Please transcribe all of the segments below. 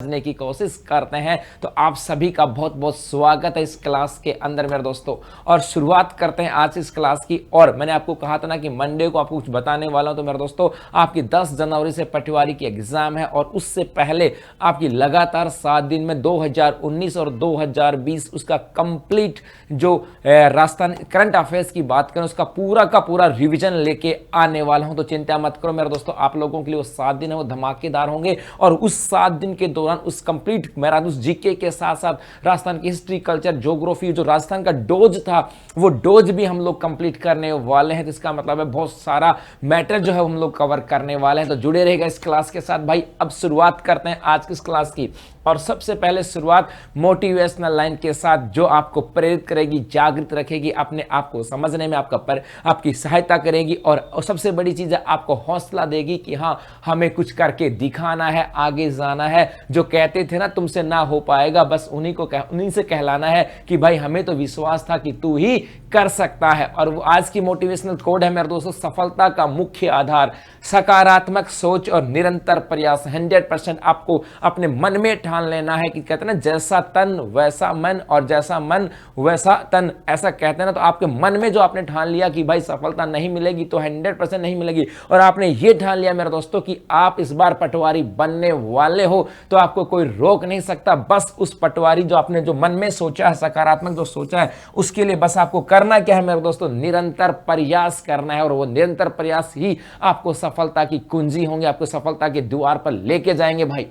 समझने की कोशिश करते हैं। तो आप सभी का बहुत बहुत स्वागत है इस क्लास के अंदर मेरे दोस्तों। और शुरुआत करते हैं आज इस क्लास की। और मैंने आपको कहा था ना कि मंडे को आपको कुछ बताने वाला हूं। तो मेरे दोस्तों आपकी 10 जनवरी से पटवारी की एग्जाम है और उससे पहले आपकी लगातार 7 दिन में 2019 और 2020 उसका कंप्लीट जो राजस्थान करंट अफेयर्स की बात करें उसका पूरा का पूरा रिविजन लेके आने वाला हूं। तो चिंता मत करो मेरे दोस्तों, आप लोगों के लिए वो 7 दिन है वो धमाकेदार होंगे। और उस 7 दिन के दौरान उस कंप्लीट मैराथन उस जीके के साथ साथ राजस्थान की हिस्ट्री, कल्चर, ज्योग्राफी जो राजस्थान का डोज था वो डोज भी हम लोग कंप्लीट करने वाले हैं। तो इसका मतलब है बहुत सारा मैटर जो है हम लोग कवर करने वाले हैं। तो जुड़े रहेगा इस क्लास के साथ भाई। अब शुरुआत करते हैं आज की इस क्लास की। और सबसे पहले शुरुआत मोटिवेशनल लाइन के साथ जो आपको प्रेरित करेगी, जागृत रखेगी, अपने आप को समझने में आपकी सहायता करेगी। और सबसे बड़ी चीज है आपको हौसला देगी कि हाँ हमें कुछ करके दिखाना है, आगे जाना है। जो कहते थे ना तुमसे ना हो पाएगा, बस उन्हीं से कहलाना है कि भाई हमें तो विश्वास था कि तू ही कर सकता है। और वो आज की मोटिवेशनल कोड है मेरे दोस्तों, सफलता का मुख्य आधार सकारात्मक सोच और निरंतर प्रयास। 100% आपको अपने मन में ठान लेना है कि कहते हैं ना जैसा तन वैसा मन और जैसा मन वैसा तन, ऐसा कहते हैं ना। तो आपके मन में जो आपने ठान लिया कि भाई सफलता नहीं मिलेगी तो 100% नहीं मिलेगी, और आपने ये ठान लिया मेरे दोस्तों कि आप इस बार पटवारी बनने वाले हो, तो आपको कोई रोक नहीं सकता। बस उस पटवारी जो आपने जो मन में सोचा है, सकारात्मक जो सोचा है, उसके लिए बस आपको करना क्या है मेरे दोस्तों, निरंतर प्रयास करना है। और वो निरंतर प्रयास ही आपको सफलता की कुंजी होंगे, आपको सफलता के द्वार पर लेके जाएंगे भाई।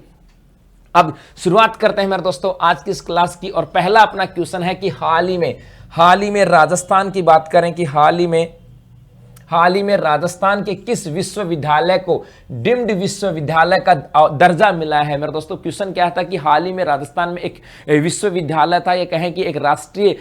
अब शुरुआत करते हैं मेरे दोस्तों आज की इस क्लास की। और पहला अपना क्वेश्चन है कि हाल ही में राजस्थान की बात करें कि हाल ही में राजस्थान के किस विश्वविद्यालय को डीम्ड विश्वविद्यालय का दर्जा मिला है। मेरे दोस्तों क्वेश्चन क्या था कि हाल ही में राजस्थान में एक विश्वविद्यालय था, ये कहें कि एक राष्ट्रीय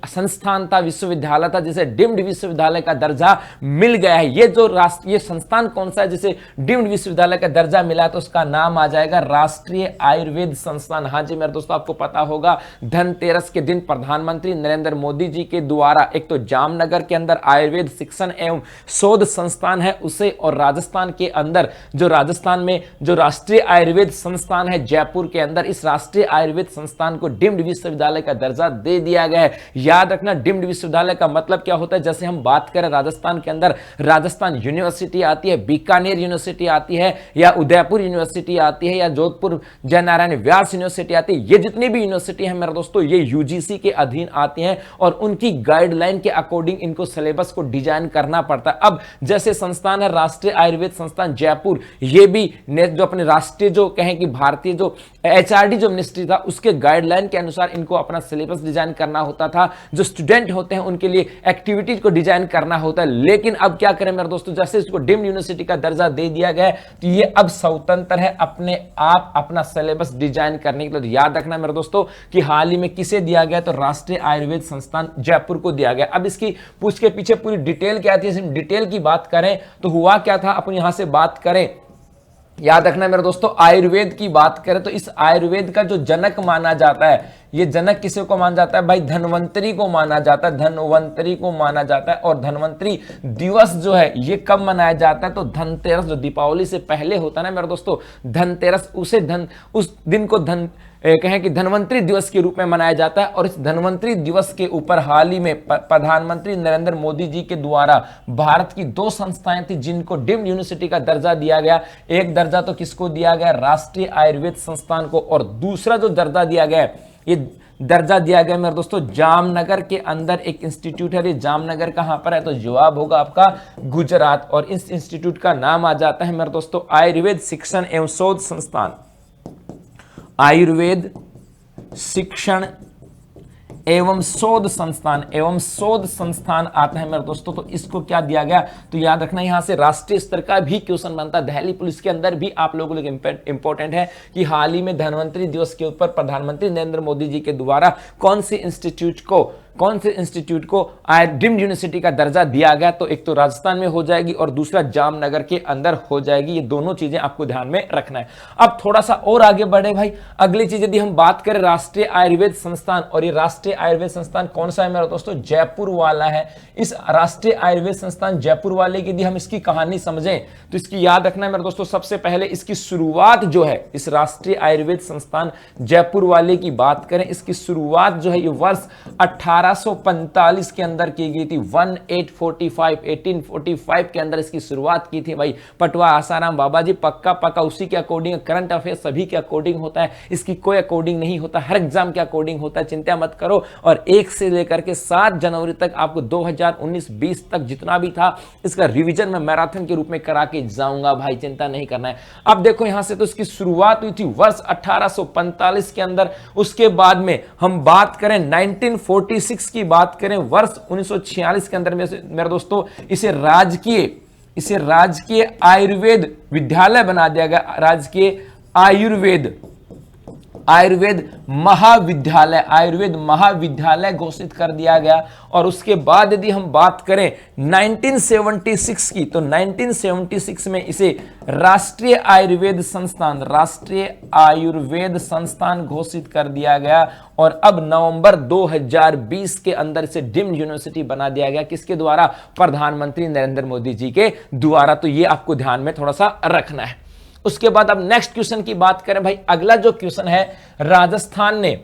संस्थान था, विश्वविद्यालय था जिसे डीम्ड विश्वविद्यालय का दर्जा मिल गया है। ये जो राष्ट्रीय संस्थान कौन सा है जिसे डीम्ड विश्वविद्यालय का दर्जा मिला है, तो उसका नाम आ जाएगा राष्ट्रीय आयुर्वेद संस्थान। हाँ जी मेरे दोस्तों, आपको पता होगा धनतेरस के दिन प्रधानमंत्री नरेंद्र मोदी जी के द्वारा एक तो जामनगर के अंदर आयुर्वेद शिक्षण एवं शोध संस्थान है उसे, और राजस्थान के अंदर जो राजस्थान में जो राष्ट्रीय आयुर्वेद संस्थान है जयपुर के अंदर, इस राष्ट्रीय आयुर्वेद संस्थान को डीम्ड विश्वविद्यालय का दर्जा दे दिया गया है। याद रखना डीम्ड विश्वविद्यालय का मतलब क्या होता है। जैसे हम बात करें राजस्थान के अंदर राजस्थान यूनिवर्सिटी आती है, बीकानेर यूनिवर्सिटी आती है, या उदयपुर यूनिवर्सिटी आती है, या जोधपुर जयनारायण व्यास यूनिवर्सिटी आती है। ये जितनी भी यूनिवर्सिटी है मेरे दोस्तों ये यूजीसी के अधीन आती हैं और उनकी गाइडलाइन के अकॉर्डिंग इनको सिलेबस को डिजाइन करना पड़ता है। अब जैसे संस्थान है राष्ट्रीय आयुर्वेद संस्थान जयपुर, ये भी जो अपने राष्ट्रीय जो कहें कि भारतीय जो एचआरडी जो मिनिस्ट्री था उसके गाइडलाइन के अनुसार इनको अपना सिलेबस डिजाइन करना होता था। जो स्टूडेंट होते हैं उनके लिए एक्टिविटीज को डिजाइन करना होता है। लेकिन अब क्या करें मेरे दोस्तों, जैसे इसको डीम्ड यूनिवर्सिटी का दर्जा दे दिया गया है तो ये अब स्वतंत्र है अपने आप अपना सिलेबस डिजाइन करने के लिए। याद रखना मेरे दोस्तों कि हाल ही में किसे दिया गया, तो राष्ट्रीय आयुर्वेद संस्थान जयपुर को दिया गया। अब इसकी पूछ के पीछे पूरी डिटेल क्या थी, डिटेल की बात करें तो हुआ क्या था, अपन यहां से बात करें। याद रखना मेरे दोस्तों आयुर्वेद की बात करें तो इस आयुर्वेद का जो जनक माना जाता है, ये जनक किसे को माना जाता है भाई, धन्वंतरी को माना जाता है, धन्वंतरी को माना जाता है। और धन्वंतरी दिवस जो है ये कब मनाया जाता है, तो धनतेरस जो दीपावली से पहले होता है ना मेरे दोस्तों, धनतेरस उस दिन को कहें कि धन्वंतरी दिवस के रूप में मनाया जाता है। और इस धन्वंतरी दिवस के ऊपर हाल ही में प्रधानमंत्री नरेंद्र मोदी जी के द्वारा भारत की 2 संस्थाएं थी जिनको डीम्ड यूनिवर्सिटी का दर्जा दिया गया। एक दर्जा तो किसको दिया गया, राष्ट्रीय आयुर्वेद संस्थान को, और दूसरा जो दर्जा दिया गया ये दर्जा दिया गया मेरे दोस्तों जामनगर के अंदर एक इंस्टीट्यूट है। ये जामनगर कहां पर है, तो जवाब होगा आपका गुजरात। और इस इंस्टीट्यूट का नाम आ जाता है मेरे दोस्तों आयुर्वेद शिक्षण एवं शोध संस्थान। आयुर्वेद शिक्षण एवं शोध संस्थान आता है मेरे दोस्तों। तो इसको क्या दिया गया, तो याद रखना यहां से राष्ट्रीय स्तर का भी क्वेश्चन बनता है। दिल्ली पुलिस के अंदर भी आप लोगों के लिए इंपॉर्टेंट है कि हाल ही में धन्वंतरी दिवस के ऊपर प्रधानमंत्री नरेंद्र मोदी जी के द्वारा कौन सी इंस्टीट्यूट को कौन से इंस्टीट्यूट को डीम्ड यूनिवर्सिटी का दर्जा दिया गया, तो एक तो राजस्थान में हो जाएगी और दूसरा जामनगर के अंदर हो जाएगी। ये दोनों चीजें आपको ध्यान में रखना है। अब थोड़ा सा और आगे बढ़े भाई, अगली चीज यदि हम बात करें राष्ट्रीय आयुर्वेद संस्थान, और ये राष्ट्रीय आयुर्वेद संस्थान कौन सा है मेरे दोस्तों, जयपुर वाला है। इस राष्ट्रीय आयुर्वेद संस्थान जयपुर वाले की यदि हम इसकी कहानी समझें तो इसकी याद रखना है मेरे दोस्तों, सबसे पहले इसकी शुरुआत जो है, इस राष्ट्रीय आयुर्वेद संस्थान जयपुर वाले की बात करें, इसकी शुरुआत जो है ये वर्ष 1845 के अंदर की गई थी। 1845 के अंदर इसकी शुरुआत की थी भाई। पटवा आसाराम बाबा जी, पक्का उसी के अकॉर्डिंग, करंट अफेयर सभी के अकॉर्डिंग होता है, इसकी कोई अकॉर्डिंग नहीं होता, हर एग्जाम के अकॉर्डिंग होता है, चिंता मत करो। और 1 से लेकर के 7 जनवरी तक आपको 2019-20 तक जितना भी था इसका रिवीजन मैं मैराथन के रूप में करा के जाऊंगा भाई, चिंता नहीं करना है। अब देखो यहां से तो इसकी शुरुआत हुई थी वर्ष 1845 के अंदर। उसके बाद में हम बात करें 1946 की बात करें, वर्ष 1946 के अंदर में मेरे दोस्तों इसे राजकीय आयुर्वेद विद्यालय बना दिया गया, राजकीय आयुर्वेद महाविद्यालय घोषित कर दिया गया। और उसके बाद यदि हम बात करें 1976 की, तो 1976 में इसे राष्ट्रीय आयुर्वेद संस्थान घोषित कर दिया गया। और अब नवंबर 2020 के अंदर इसे डीम्ड यूनिवर्सिटी बना दिया गया, किसके द्वारा, प्रधानमंत्री नरेंद्र मोदी जी के द्वारा। तो ये आपको ध्यान में थोड़ा सा रखना है। उसके बाद अब नेक्स्ट क्वेश्चन की बात करें भाई, अगला जो क्वेश्चन है, राजस्थान ने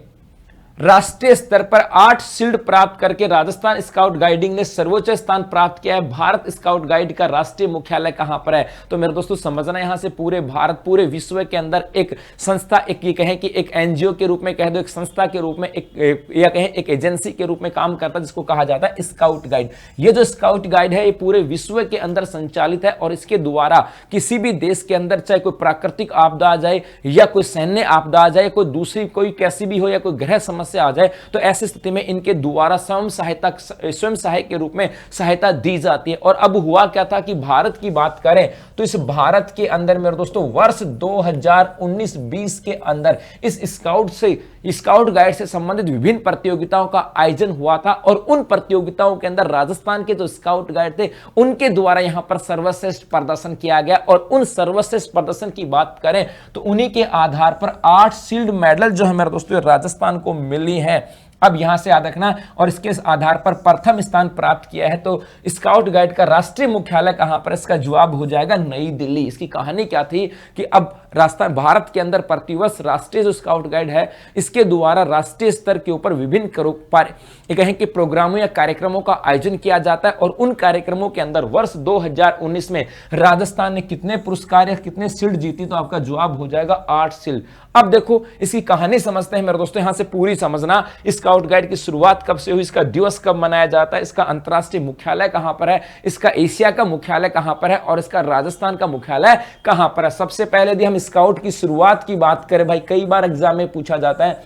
राष्ट्रीय स्तर पर 8 शील्ड प्राप्त करके राजस्थान स्काउट गाइडिंग ने सर्वोच्च स्थान प्राप्त किया है। भारत स्काउट गाइड का राष्ट्रीय मुख्यालय कहां पर है, तो मेरे दोस्तों समझना, यहां से पूरे भारत, पूरे विश्व के अंदर एक संस्था, एक ये कहें कि एक एनजीओ के रूप में कह दो, एक संस्था के रूप में, या कहें एक एजेंसी के रूप में काम करता है, जिसको कहा जाता है स्काउट गाइड। ये जो स्काउट गाइड है ये पूरे विश्व के अंदर संचालित है, और इसके द्वारा किसी भी देश के अंदर चाहे कोई प्राकृतिक आपदा आ जाए, या कोई सैन्य आपदा आ जाए, कोई दूसरी कोई कैसी भी हो, या कोई ग्रह समस्या आ जाए, तो ऐसी स्थिति में इनके द्वारा स्वयं सहायक के रूप में सहायता दी जाती है। और अब हुआ क्या था कि भारत की बात करें तो इस भारत के अंदर मेरे दोस्तों वर्ष 2019-20 के अंदर इस स्काउट गाइड से संबंधित विभिन्न प्रतियोगिताओं का आयोजन हुआ था। और उन प्रतियोगिताओं के अंदर राजस्थान के जो स्काउट गाइड थे उनके द्वारा यहां पर सर्वश्रेष्ठ प्रदर्शन किया गया। और उन सर्वश्रेष्ठ प्रदर्शन की बात करें तो उन्हीं के आधार पर 8 शील्ड मेडल जो है मेरे दोस्तों राजस्थान को मिली है। अब यहां से याद रखना, और इसके आधार पर प्रथम स्थान प्राप्त किया है। तो स्काउट गाइड का राष्ट्रीय मुख्यालय कहां पर, इसका जवाब हो जाएगा नई दिल्ली। इसकी कहानी क्या थी कि अब राजस्थान, भारत के अंदर प्रतिवर्ष राष्ट्रीय जो स्काउट गाइड है इसके द्वारा राष्ट्रीय स्तर के ऊपर विभिन्न कहें कि प्रोग्रामों या कार्यक्रमों का आयोजन किया जाता है। और उन कार्यक्रमों के अंदर वर्ष 2019 में राजस्थान ने कितने पुरस्कार या कितने शील्ड जीती, तो आपका जवाब हो जाएगा 8 शील्ड। अब देखो इसकी कहानी समझते हैं मेरे दोस्तों, यहां से पूरी समझना। स्काउट गाइड की शुरुआत कब से हुई, इसका दिवस कब मनाया जाता है, इसका अंतरराष्ट्रीय मुख्यालय कहां पर है, इसका एशिया का मुख्यालय कहां पर है, और इसका राजस्थान का मुख्यालय कहां पर है। सबसे पहले यदि हम स्काउट की शुरुआत की बात करें भाई, कई बार एग्जाम में पूछा जाता है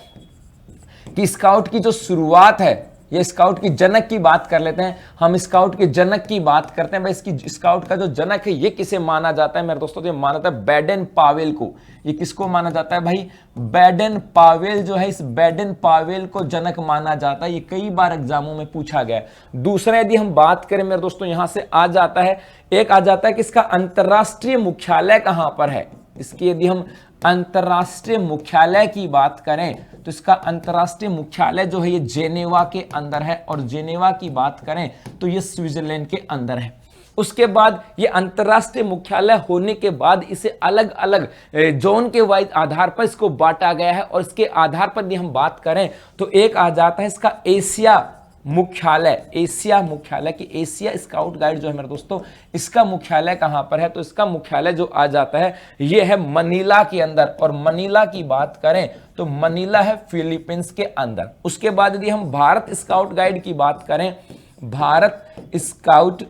कि स्काउट की जो शुरुआत है, ये स्काउट की जनक की बात कर लेते हैं। हम स्काउट के जनक की बात करते हैं भाई, इसकी स्काउट का जो जनक है ये किसे माना जाता है मेरे दोस्तों, तो ये माना जाता है बैडन पावेल को। ये किसको माना जाता है भाई, बैडन पावेल जो है, इस बैडन पावेल को जनक माना जाता है। ये कई बार एग्जामों में पूछा गया है। दूसरा यदि हम बात करें मेरे दोस्तों, यहां से आ जाता है कि इसका अंतरराष्ट्रीय मुख्यालय कहां पर है। इसकी यदि हम अंतरराष्ट्रीय मुख्यालय की बात करें तो इसका अंतरराष्ट्रीय मुख्यालय जो है ये जेनेवा के अंदर है। और जेनेवा की बात करें तो ये स्विट्जरलैंड के अंदर है। उसके बाद ये अंतरराष्ट्रीय मुख्यालय होने के बाद इसे अलग अलग जोन के वाइज आधार पर इसको बांटा गया है। और इसके आधार पर यदि हम बात करें तो एक आ जाता है इसका एशिया मुख्यालय कि एशिया स्काउट गाइड जो है मेरे दोस्तों, इसका मुख्यालय कहां पर है, तो इसका मुख्यालय जो आ जाता है ये है मनीला के अंदर। और मनीला की बात करें तो मनीला है फिलीपींस के अंदर। उसके बाद यदि हम भारत स्काउट गाइड की बात करें, भारत स्काउट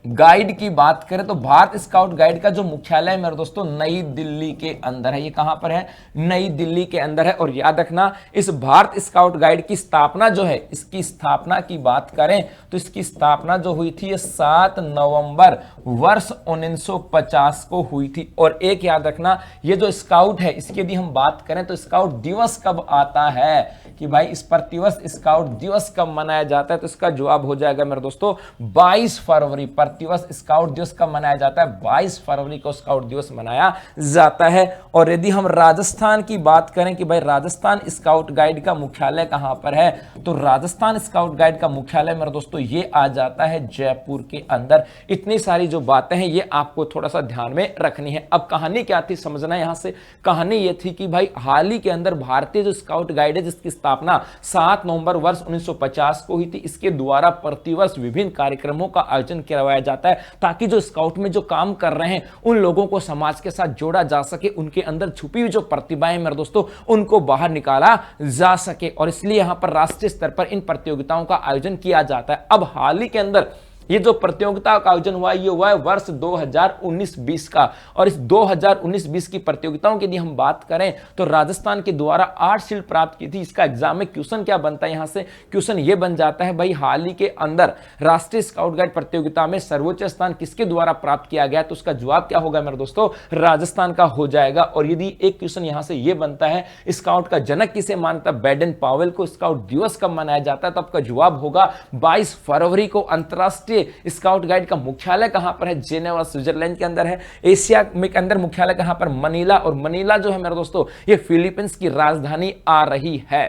गाइड की बात करें तो भारत स्काउट गाइड का जो मुख्यालय मेरे दोस्तों नई दिल्ली के अंदर है। ये कहां पर है, नई दिल्ली के अंदर है। और याद रखना, इस भारत स्काउट गाइड की स्थापना जो है, इसकी स्थापना की बात करें तो इसकी स्थापना जो हुई थी ये 7 नवंबर वर्ष 1950 को हुई थी। और एक याद रखना, ये जो स्काउट है इसकी यदि हम बात करें तो स्काउट दिवस कब आता है, कि भाई इस प्रतिवर्ष स्काउट दिवस कब मनाया जाता है, तो इसका जवाब हो जाएगा मेरे दोस्तों 22 फरवरी। प्रतिवर्ष स्काउट दिवस कब मनाया जाता है, 22 फरवरी को स्काउट दिवस मनाया जाता है। और यदि हम राजस्थान की बात करें कि भाई राजस्थान स्काउट गाइड का मुख्यालय कहां पर है, तो राजस्थान स्काउट गाइड का मुख्यालय मेरे दोस्तों ये आ जाता है जयपुर के अंदर। इतनी सारी जो बातें हैं ये आपको थोड़ा सा ध्यान में रखनी है। अब कहानी क्या थी समझना, यहां से कहानी ये थी कि भाई हाल ही के अंदर भारतीय जो स्काउट गाइड है जिसकी स्थापना 7 नवंबर वर्ष 1950 को हुई थी, इसके द्वारा प्रतिवर्ष विभिन्न कार्यक्रमों का आयोजन करवाया जाता है ताकि जो स्काउट में जो काम कर रहे हैं उन लोगों को समाज के साथ जोड़ा जा सके, उनके अंदर छुपी हुई जो प्रतिभाएं मेरे दोस्तों उनको बाहर निकाला जा सके, और इसलिए यहां पर राष्ट्रीय स्तर पर इन प्रतियोगिताओं का आयोजन किया जाता है। अब हाल ही के अंदर ये जो प्रतियोगिता का आयोजन हुआ ये हुआ है वर्ष 2019-20 का, और इस 2019-20 की प्रतियोगिताओं की यदि हम बात करें तो राजस्थान के द्वारा 8 शील्ड प्राप्त की थी। इसका एग्जाम में क्वेश्चन क्या बनता है, यहां से क्वेश्चन ये बन जाता है भाई हाल ही के अंदर राष्ट्रीय स्काउट गाइड प्रतियोगिता में सर्वोच्च स्थान किसके द्वारा प्राप्त किया गया, तो उसका जवाब क्या होगा मेरे दोस्तों, राजस्थान का हो जाएगा। और यदि एक क्वेश्चन यहां से यह बनता है स्काउट का जनक किसे मानता है, बेडन पावेल को, स्काउट दिवस कब मनाया जाता है, तो आपका जवाब होगा 22 फरवरी को। अंतरराष्ट्रीय स्काउट गाइड का मुख्यालय कहां पर है, जेनेवा स्विट्जरलैंड के अंदर है। एशिया में के अंदर मुख्यालय कहां पर, मनीला, और मनीला जो है मेरे दोस्तों ये फिलीपींस की राजधानी आ रही है,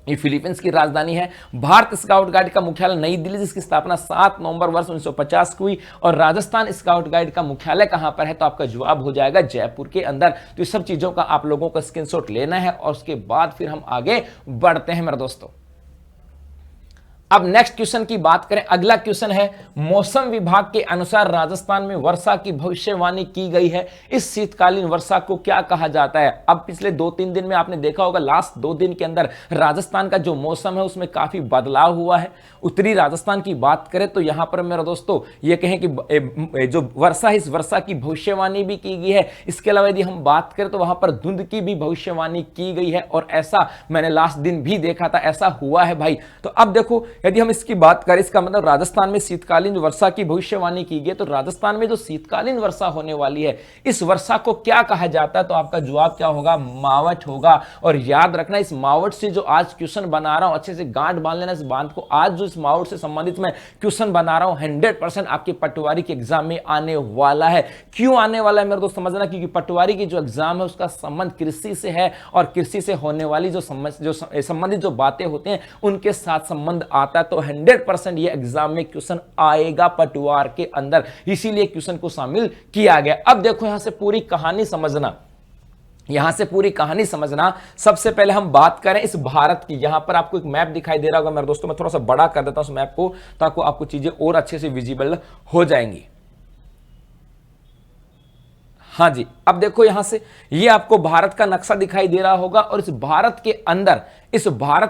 ये फिलीपींस की राजधानी है। भारत स्काउट गाइड का मुख्यालय नई दिल्ली जिसकी स्थापना 7 नवंबर वर्ष 1950 को हुई, और राजस्थान स्काउट गाइड का मुख्यालय कहां पर है, तो आपका जवाब हो जाएगा जयपुर के अंदर। तो इस सब चीजों का आप लोगों को स्क्रीनशॉट लेना है और उसके बाद फिर हम आगे बढ़ते हैं मेरे दोस्तों। अब नेक्स्ट क्वेश्चन की बात करें, अगला क्वेश्चन है मौसम विभाग के अनुसार राजस्थान में वर्षा की भविष्यवाणी की गई है, इस शीतकालीन वर्षा को क्या कहा जाता है। अब पिछले 2-3 दिन में आपने देखा होगा, लास्ट 2 दिन के अंदर राजस्थान का जो मौसम है उसमें काफी बदलाव हुआ है। उत्तरी राजस्थान की बात करें तो यहां पर मेरे दोस्तों ये कहें कि जो वर्षा है इस वर्षा की भविष्यवाणी भी की गई है। इसके अलावा यदि हम बात करें तो वहां पर धुंध की भी भविष्यवाणी की गई है, और ऐसा मैंने लास्ट दिन भी देखा था, ऐसा हुआ है भाई। तो अब देखो यदि हम इसकी बात करें, इसका मतलब राजस्थान में शीतकालीन वर्षा की भविष्यवाणी की गई, तो राजस्थान में जो शीतकालीन वर्षा होने वाली है इस वर्षा को क्या कहा जाता है, तो आपका जवाब क्या होगा, मावठ होगा। और याद रखना इस मावठ से जो आज क्वेश्चन बना रहा हूं अच्छे से गांठ बांध लेना इस बात को, आज जो इस मावठ से संबंधित मैं क्वेश्चन बना रहा हूं 100% आपके पटवारी के एग्जाम में आने वाला है। क्यों आने वाला है मेरे दोस्त समझना, क्योंकि पटवारी की जो एग्जाम है उसका संबंध कृषि से है, और कृषि से होने वाली जो संबंधित जो बातें होती हैं उनके साथ संबंध आता है। तो 100% ये एग्जाम में क्वेश्चन आएगा पटवार के अंदर, इसीलिए क्वेश्चन को शामिल किया गया। अब देखो यहां से पूरी कहानी समझना, यहां से पूरी कहानी समझना। सबसे पहले हम बात करें इस भारत की, यहां पर आपको एक मैप दिखाई दे रहा होगा मेरे दोस्तों, मैं थोड़ा सा बड़ा कर देता हूं उस मैप को ताकि आपको चीजें और अच्छे से विजिबल हो जाएंगी। हाँ जी, अब देखो यहां से ये आपको भारत का नक्शा दिखाई दे रहा होगा, और इस भारत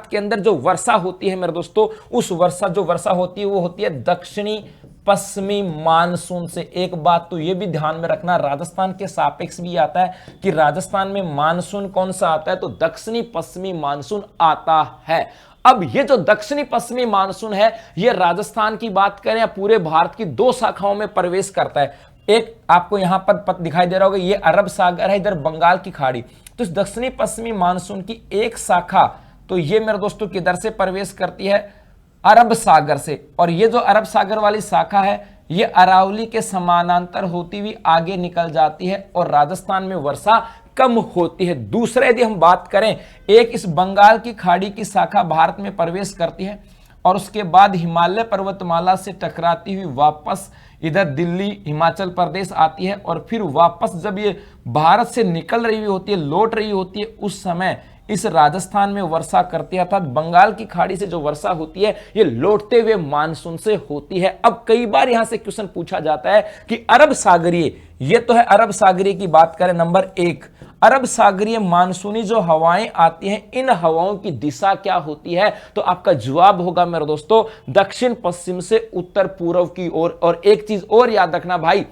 के अंदर जो वर्षा होती है मेरे दोस्तों, उस जो वर्षा होती है वो होती है दक्षिणी पश्चिमी मानसून से। एक बात तो ये भी ध्यान में रखना, राजस्थान के सापेक्ष भी आता है कि राजस्थान में मानसून कौन सा आता है, तो दक्षिणी पश्चिमी मानसून आता है। अब ये जो दक्षिणी पश्चिमी मानसून है ये राजस्थान की बात करें या पूरे भारत की 2 शाखाओं में प्रवेश करता है। एक आपको यहां पर दिखाई दे रहा होगा, ये अरब सागर है, इधर बंगाल की खाड़ी। तो इस दक्षिणी पश्चिमी मानसून की एक शाखा तो ये मेरे दोस्तों किधर से प्रवेश करती है, अरब सागर से, और ये जो अरब सागर वाली शाखा है ये अरावली के समानांतर होती हुई आगे निकल जाती है, और राजस्थान में वर्षा कम होती है। दूसरे यदि हम बात करें, एक इस बंगाल की खाड़ी की शाखा भारत में प्रवेश करती है, और उसके बाद हिमालय पर्वतमाला से टकराती हुई वापस इधर दिल्ली हिमाचल प्रदेश आती है, और फिर वापस जब ये भारत से निकल रही होती है, लौट रही होती है, उस समय इस राजस्थान में वर्षा करती है। अर्थात बंगाल की खाड़ी से जो वर्षा होती है ये लौटते हुए मानसून से होती है। अब कई बार यहां से क्वेश्चन पूछा जाता है कि अरब सागरीय, ये तो है अरब सागरीय की बात करें, नंबर 1 अरब सागरीय मानसूनी जो हवाएं आती हैं इन हवाओं की दिशा क्या होती है, तो आपका जवाब होगा मेरे दोस्तों दक्षिण पश्चिम से उत्तर पूर्व की ओर। और एक चीज और याद रखना भाई,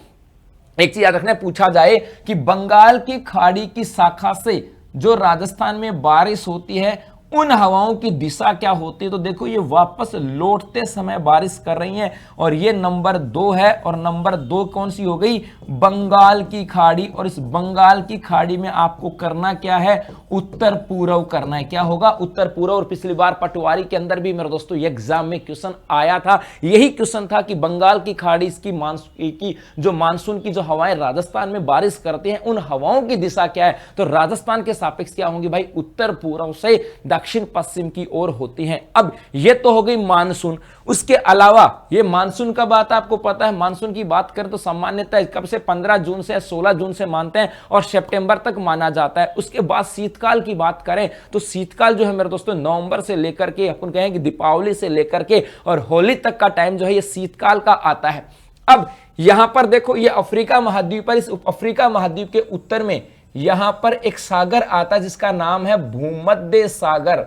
एक चीज याद रखना, पूछा जाए कि बंगाल की खाड़ी की शाखा से जो राजस्थान में बारिश होती है उन हवाओं की दिशा क्या होती है? तो देखो ये वापस लौटते समय बारिश कर रही हैं और ये नंबर 2 है और नंबर 2 कौन सी हो गई? बंगाल की खाड़ी। और इस बंगाल की खाड़ी में आपको करना क्या है? उत्तर पूर्व करना है। क्या होगा? उत्तर पूर्व। और पिछली बार पटवारी के अंदर भी मेरे दोस्तों ये एग्जाम में क्वेश्चन आया था, यही क्वेश्चन था कि बंगाल की खाड़ी इसकी जो मानसून की जो हवाएं राजस्थान में बारिश करती हैं, उन हवाओं की दिशा क्या है? तो राजस्थान के सापेक्ष क्या होंगी भाई? उत्तर पूर्व से दक्षिण पश्चिम की ओर होती हैं। अब ये तो हो गई मानसून। उसके अलावा ये मानसून कब आता है आपको पता है? मानसून की बात करें तो सामान्यतः कब से 15 जून से 16 जून से मानते हैं और सितंबर तक माना जाता है। उसके बाद शीतकाल की बात करें तो शीतकाल जो है मेरे दोस्तों नवंबर से लेकर के अपन कहें कि दीपावली से लेकर के और होली तक का टाइम जो है ये शीतकाल का आता है। अब यहां पर देखो ये अफ्रीका महाद्वीप पर, इस अफ्रीका महाद्वीप के उत्तर में यहां पर एक सागर आता है जिसका नाम है भूमध्य सागर।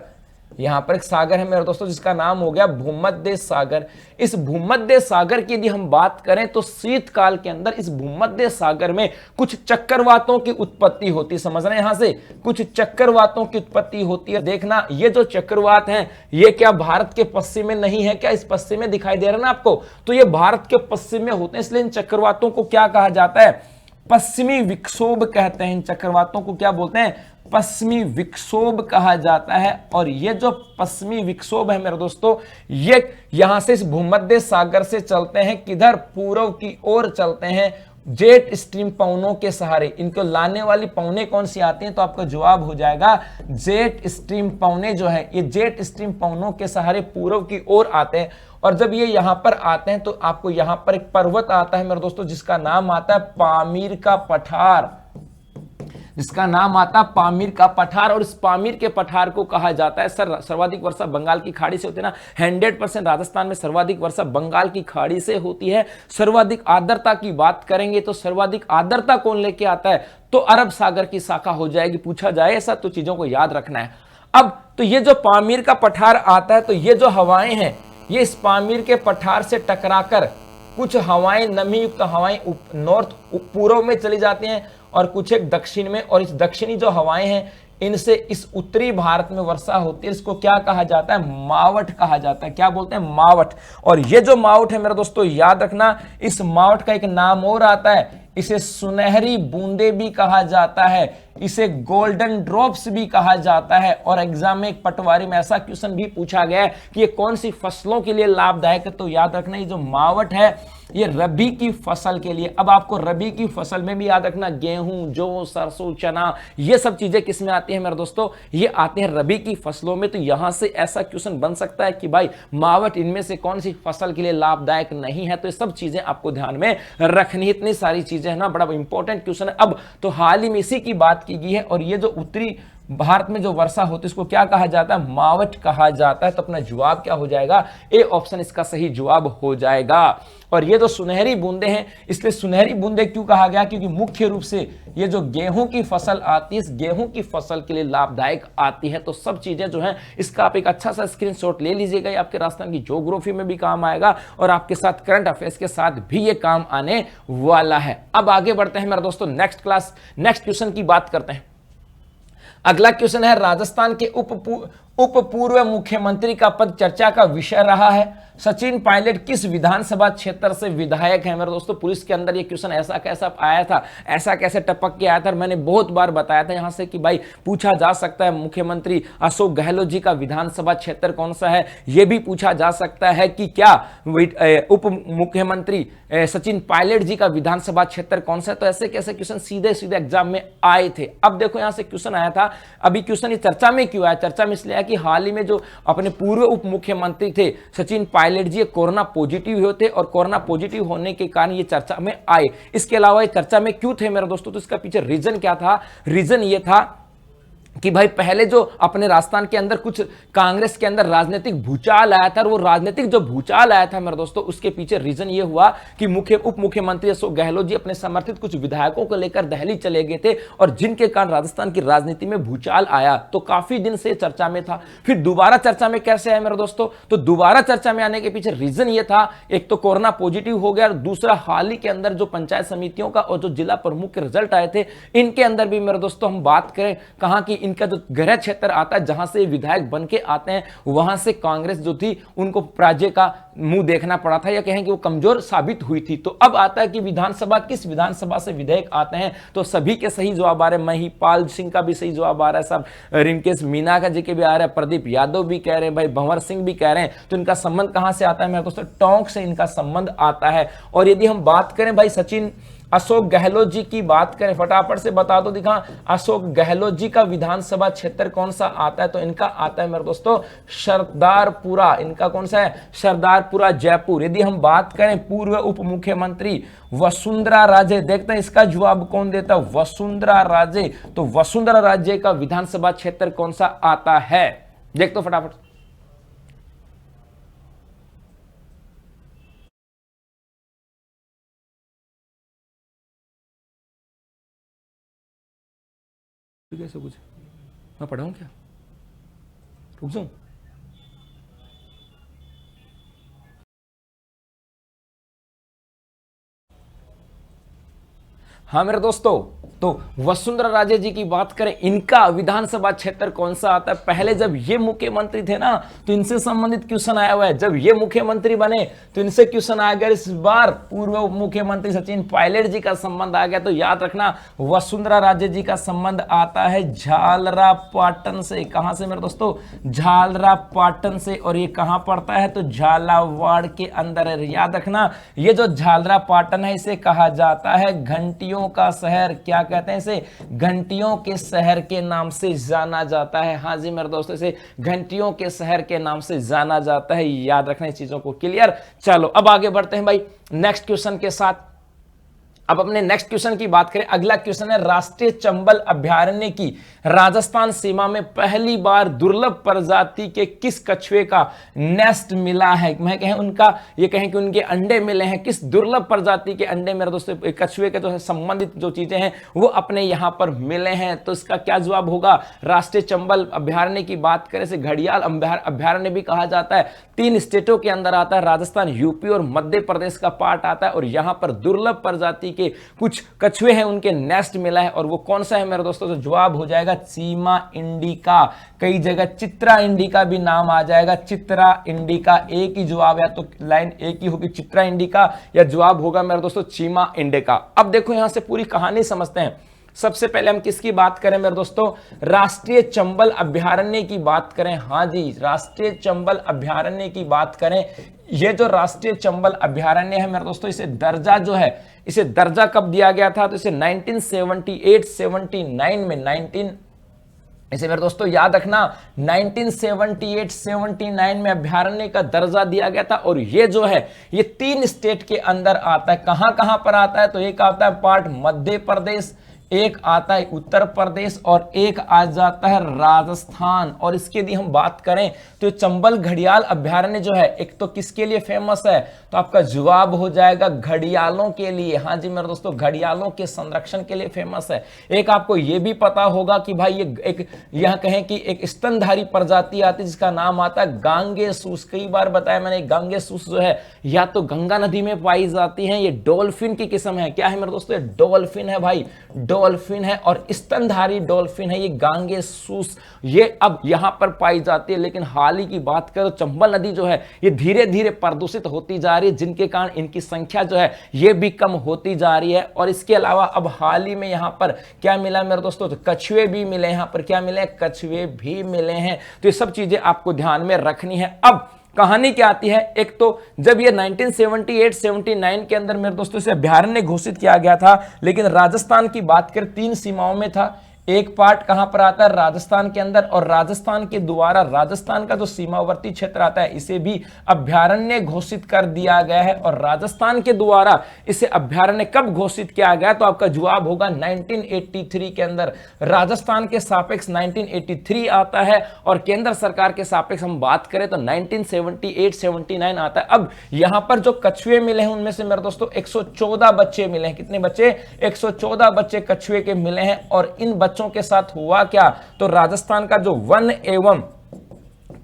यहां पर एक सागर है मेरे दोस्तों जिसका नाम हो गया भूमध्य सागर। इस भूमध्य सागर की यदि हम बात करें तो शीतकाल के अंदर इस भूमध्य सागर में कुछ चक्रवातों की उत्पत्ति होती है। समझ रहे हैं? यहां से कुछ चक्रवातों की उत्पत्ति होती है। देखना ये जो चक्रवात हैं ये क्या भारत के पश्चिम में नहीं है क्या? इस पश्चिम में दिखाई दे रहा है ना आपको? तो ये भारत के पश्चिम में होते हैं, इसलिए इन चक्रवातों को क्या कहा जाता है? पश्चिमी विक्षोभ कहते हैं। इन चक्रवातों को क्या बोलते हैं? पश्चिमी विक्षोभ कहा जाता है। और ये जो पश्चिमी विक्षोभ है मेरे दोस्तों ये यहां से इस भूमध्य सागर से चलते हैं किधर? पूर्व की ओर चलते हैं जेट स्ट्रीम पवनों के सहारे। इनको लाने वाली पवनें कौन सी आती हैं? तो आपका जवाब हो जाएगा जेट स्ट्रीम पवनें जो है ये जेट स्ट्रीम पवनों के सहारे पूर्व की ओर आते हैं। और जब ये यहां पर आते हैं तो आपको यहां पर एक पर्वत आता है मेरे दोस्तों जिसका नाम आता है पामीर का पठार, जिसका नाम आता है पामीर का पठार। और इस पामीर के पठार को कहा जाता है सर्वाधिक वर्षा बंगाल की खाड़ी से होती है ना। 100% राजस्थान में सर्वाधिक वर्षा बंगाल की खाड़ी से होती है। सर्वाधिक आर्द्रता की बात करेंगे तो सर्वाधिक आर्द्रता कौन लेके आता है? तो अरब सागर की शाखा हो जाएगी। पूछा जाए ऐसा तो चीजों को याद रखना है। अब तो ये जो पामीर का पठार आता है तो ये जो हवाएं हैं ये इस पामीर के पठार से टकराकर कुछ हवाएं नमी युक्त हवाएं नॉर्थ पूर्व में चली जाती हैं और कुछ एक दक्षिण में। और इस दक्षिणी जो हवाएं हैं इनसे इस उत्तरी भारत में वर्षा होती है। इसको क्या कहा जाता है? मावठ कहा जाता है। क्या बोलते हैं? मावठ। और ये जो मावठ है मेरे दोस्तों याद रखना इस मावठ का एक नाम और आता है, इसे सुनहरी बूंदे भी कहा जाता है, इसे गोल्डन ड्रॉप्स भी कहा जाता है। और एग्जाम में एक पटवारी में ऐसा क्वेश्चन भी पूछा गया है कि ये कौन सी फसलों के लिए लाभदायक है? तो याद रखना ये जो मावठ है ये रबी की फसल के लिए। अब आपको रबी की फसल में भी याद रखना गेहूं, जौ, सरसों, चना ये सब चीजें किस में आती हैं मेरे दोस्तों? ये आते हैं रबी की फसलों में। तो यहां से ऐसा क्वेश्चन बन सकता है कि भाई मावठ इनमें से कौन सी फसल के लिए लाभदायक नहीं है? तो ये सब चीजें आपको ध्यान में रखनी। इतनी सारी चीजें है ना, बड़ा इंपॉर्टेंट क्वेश्चन है। अब तो हाल ही में इसी की बात की गई है। और ये जो उत्तरी भारत में जो वर्षा होती है इसको क्या कहा जाता है? मावठ कहा जाता है। तो अपना जवाब क्या हो जाएगा? ए ऑप्शन इसका सही जवाब हो जाएगा। और ये जो सुनहरी बूंदे हैं इसलिए सुनहरी बूंदे क्यों कहा गया? क्योंकि मुख्य रूप से ये जो गेहूं की फसल आती है इस गेहूं की फसल के लिए लाभदायक आती है। तो सब चीजें जो हैं इसका आप एक अच्छा सा स्क्रीनशॉट ले लीजिएगा। ये आपके राजस्थान की ज्योग्राफी में भी काम आएगा और आपके साथ करंट अफेयर्स के साथ भी ये काम आने वाला है। अब आगे बढ़ते हैं मेरे दोस्तों नेक्स्ट क्वेश्चन की बात करते हैं। अगला क्वेश्चन है राजस्थान के उप पूर्व मुख्यमंत्री का पद चर्चा का विषय रहा है। सचिन पायलट किस विधानसभा क्षेत्र से विधायक है? मेरे दोस्तों पुलिस के अंदर ये क्वेश्चन ऐसा कैसा आया था, ऐसा कैसे टपक के आया था? मैंने बहुत बार बताया था यहां से कि भाई पूछा जा सकता है मुख्यमंत्री अशोक गहलोत जी का विधानसभा क्षेत्र कौन सा है। यह भी पूछा जा सकता है कि क्या उप मुख्यमंत्री सचिन पायलट जी का विधानसभा क्षेत्र कौन सा है। तो ऐसे कैसे क्वेश्चन सीधे सीधे एग्जाम में आए थे। अब देखो यहां से क्वेश्चन आया था। अभी क्वेश्चन चर्चा में क्यों आया? चर्चा में इसलिए कि हाल ही में जो अपने पूर्व उप मुख्यमंत्री थे सचिन पायलट जी कोरोना पॉजिटिव हुए थे और कोरोना पॉजिटिव होने के कारण ये चर्चा में आए। इसके अलावा ये चर्चा में क्यों थे मेरे दोस्तों? तो इसका पीछे रीजन क्या था? रीजन ये था कि भाई पहले जो अपने राजस्थान के अंदर कुछ कांग्रेस के अंदर राजनीतिक भूचाल आया था और वो राजनीतिक जो भूचाल आया था मेरे दोस्तों उसके पीछे रीजन ये हुआ कि उप मुख्यमंत्री अशोक गहलोत जी अपने समर्थित कुछ विधायकों को लेकर दिल्ली चले गए थे और जिनके कारण राजस्थान की राजनीति में भूचाल आया। तो काफी दिन से चर्चा में था। फिर दोबारा चर्चा में कैसे आया मेरे दोस्तों? तो दोबारा चर्चा में आने के पीछे रीजन ये था, एक तो कोरोना पॉजिटिव हो गया और दूसरा हाल ही के अंदर जो पंचायत समितियों का और जो जिला प्रमुख के रिजल्ट आए थे इनके अंदर भी मेरे दोस्तों हम बात करें कहां की इनका जो गृह क्षेत्र आता है जहां से विधायक बन के आते हैं, वहां से कांग्रेस जो थी उनको पराजय का मुंह देखना पड़ा था, या कहें कि वो कमजोर साबित हुई थी। तो अब आता है कि विधानसभा, किस विधानसभा से विधेयक आते हैं, तो सभी के सही जवाब आ रहे हैं। महिपाल सिंह का भी सही जवाब आ रहा है, सब रिंकेश मीना का जी के भी आ रहा है, प्रदीप यादव भी कह रहे हैं, भाई भंवर सिंह भी कह रहे हैं। तो इनका संबंध कहां से आता है मेरे दोस्तों? टोंक से इनका संबंध आता है। और यदि हम बात करें भाई सचिन अशोक गहलोत जी की बात करें, फटाफट से बता दो दिखा, अशोक गहलोत जी का विधानसभा क्षेत्र कौन सा आता है? तो इनका आता है मेरे दोस्तों सरदारपुरा। इनका कौन सा है? सरदारपुरा जयपुर। यदि हम बात करें पूर्व उप मुख्यमंत्री वसुंधरा राजे, देखते हैं इसका जवाब कौन देता है? वसुंधरा राजे। तो वसुंधरा राजे का विधानसभा क्षेत्र कौन सा आता है? देख तो फटाफट। कैसे कुछ मैं पढ़ाऊं क्या? रुक जाऊं? हाँ मेरे दोस्तों, तो वसुंधरा राजे जी की बात करें, इनका विधानसभा क्षेत्र कौन सा आता है? पहले जब ये मुख्यमंत्री थे ना, तो इनसे संबंधित क्वेश्चन आया हुआ है। जब ये मुख्यमंत्री बने तो इनसे क्वेश्चन आ गया। इस बार पूर्व मुख्यमंत्री सचिन पायलट जी का संबंध आ गया। तो याद रखना, वसुंधरा राजे जी का संबंध आता है झालरापाटन से। कहां से मेरे दोस्तों? झालरापाटन से। और ये कहां पड़ता है? तो झालावाड़ के अंदर है। याद रखना, ये जो झालरापाटन है इसे कहा जाता है घंटियों का शहर। क्या कहते हैं इसे? घंटियों के शहर के नाम से जाना जाता है। हाँ जी मेरे दोस्तों, इसे घंटियों के शहर के नाम से जाना जाता है। याद रखना इस चीजों को। क्लियर? चलो अब आगे बढ़ते हैं भाई नेक्स्ट क्वेश्चन के साथ। अब अपने नेक्स्ट क्वेश्चन की बात करें, अगला क्वेश्चन है राष्ट्रीय चंबल अभयारण्य की राजस्थान सीमा में पहली बार दुर्लभ प्रजाति के किस कछुए का नेस्ट मिला है? मैं कहें उनका, ये कहें कि उनके अंडे मिले हैं। किस दुर्लभ प्रजाति के अंडे मेरे दोस्तों, कछुए के जो संबंधित जो चीजें हैं वो अपने यहां पर मिले हैं। तो इसका क्या जवाब होगा? राष्ट्रीय चंबल अभयारण्य की बात करें, इसे घड़ियाल अभयारण्य भी कहा जाता है। 3 स्टेटों के अंदर आता है, राजस्थान, यूपी और मध्य प्रदेश का पार्ट आता है। और यहां पर दुर्लभ प्रजाति के कुछ कछुए हैं, उनके नेस्ट मिला है। और वो कौन सा है मेरे दोस्तों? तो जवाब हो जाएगा चीमा इंडिका। कई जगह चित्रा इंडिका भी नाम आ जाएगा। चित्रा इंडिका एक ही जवाब, या तो लाइन एक ही होगी चित्रा इंडिका, या जवाब होगा मेरे दोस्तों चीमा इंडिका। अब देखो यहां से पूरी कहानी समझते हैं। सबसे पहले हम किसकी बात करें मेरे दोस्तों? राष्ट्रीय चंबल अभयारण्य की बात करें। हां जी, राष्ट्रीय चंबल अभयारण्य की बात करें। ये जो राष्ट्रीय चंबल अभयारण्य है मेरे दोस्तों, इसे दर्जा जो है, इसे दर्जा कब दिया गया था? तो इसे 1978-79 में इसे मेरे दोस्तों याद रखना, 1978-79 में अभयारण्य का दर्जा दिया गया था। और ये जो है ये 3 स्टेट के अंदर आता है। कहां कहां पर आता है? तो एक आता है पार्ट मध्य प्रदेश, एक आता है उत्तर प्रदेश और एक आ जाता है राजस्थान। और इसके यदि हम बात करें तो चंबल घड़ियाल अभयारण्य जो है, एक तो किसके लिए फेमस है? तो आपका जवाब हो जाएगा घड़ियालों के लिए। हाँ जी मेरे दोस्तों, घड़ियालों के संरक्षण के लिए फेमस है। एक आपको यह भी पता होगा कि भाई ये एक यहां कहें कि एक स्तनधारी प्रजाति आती है जिसका नाम आता है गांगेसूस। कई बार बताया मैंने, गांगेसूस जो है या तो गंगा नदी में पाई जाती है। ये डॉल्फिन की किस्म है। क्या है मेरे दोस्तों? डॉल्फिन है भाई, डॉल्फिन है और स्तनधारी डॉल्फिन है ये गांगेसूस। ये अब यहां पर पाई जाती है। लेकिन हाल ही की बात करो, चंबल नदी जो है ये धीरे धीरे प्रदूषित होती जा रही है, जिनके कारण इनकी संख्या जो है ये भी कम होती जा रही है। और इसके अलावा अब हाल ही में यहां पर क्या मिला मेरे दोस्तों? तो कछुए भी मिले। यहां पर क्या मिले? कछुए भी मिले हैं। तो ये सब चीजें आपको ध्यान में रखनी है। अब कहानी क्या आती है? एक तो जब ये 1978-79 के अंदर मेरे दोस्तों से अभयारण्य घोषित किया गया था, लेकिन राजस्थान की बात करें 3 सीमाओं में था। एक पार्ट कहां पर आता है? राजस्थान के अंदर। और राजस्थान के द्वारा राजस्थान का जो सीमावर्ती क्षेत्र आता है इसे भी अभयारण्य घोषित कर दिया गया है। और राजस्थान के द्वारा इसे अभयारण्य कब घोषित किया गया? तो आपका जवाब होगा 1983 के अंदर। राजस्थान के सापेक्ष 1983 आता है और केंद्र सरकार के सापेक्ष हम बात करें तो 1978-79 आता है। अब यहां पर जो कछुए मिले हैं उनमें से मेरे दोस्तों 114 बच्चे मिले हैं। कितने बच्चे? 114 बच्चे कछुए के मिले हैं। और इन बच्चों के साथ हुआ क्या? तो राजस्थान का जो वन एवं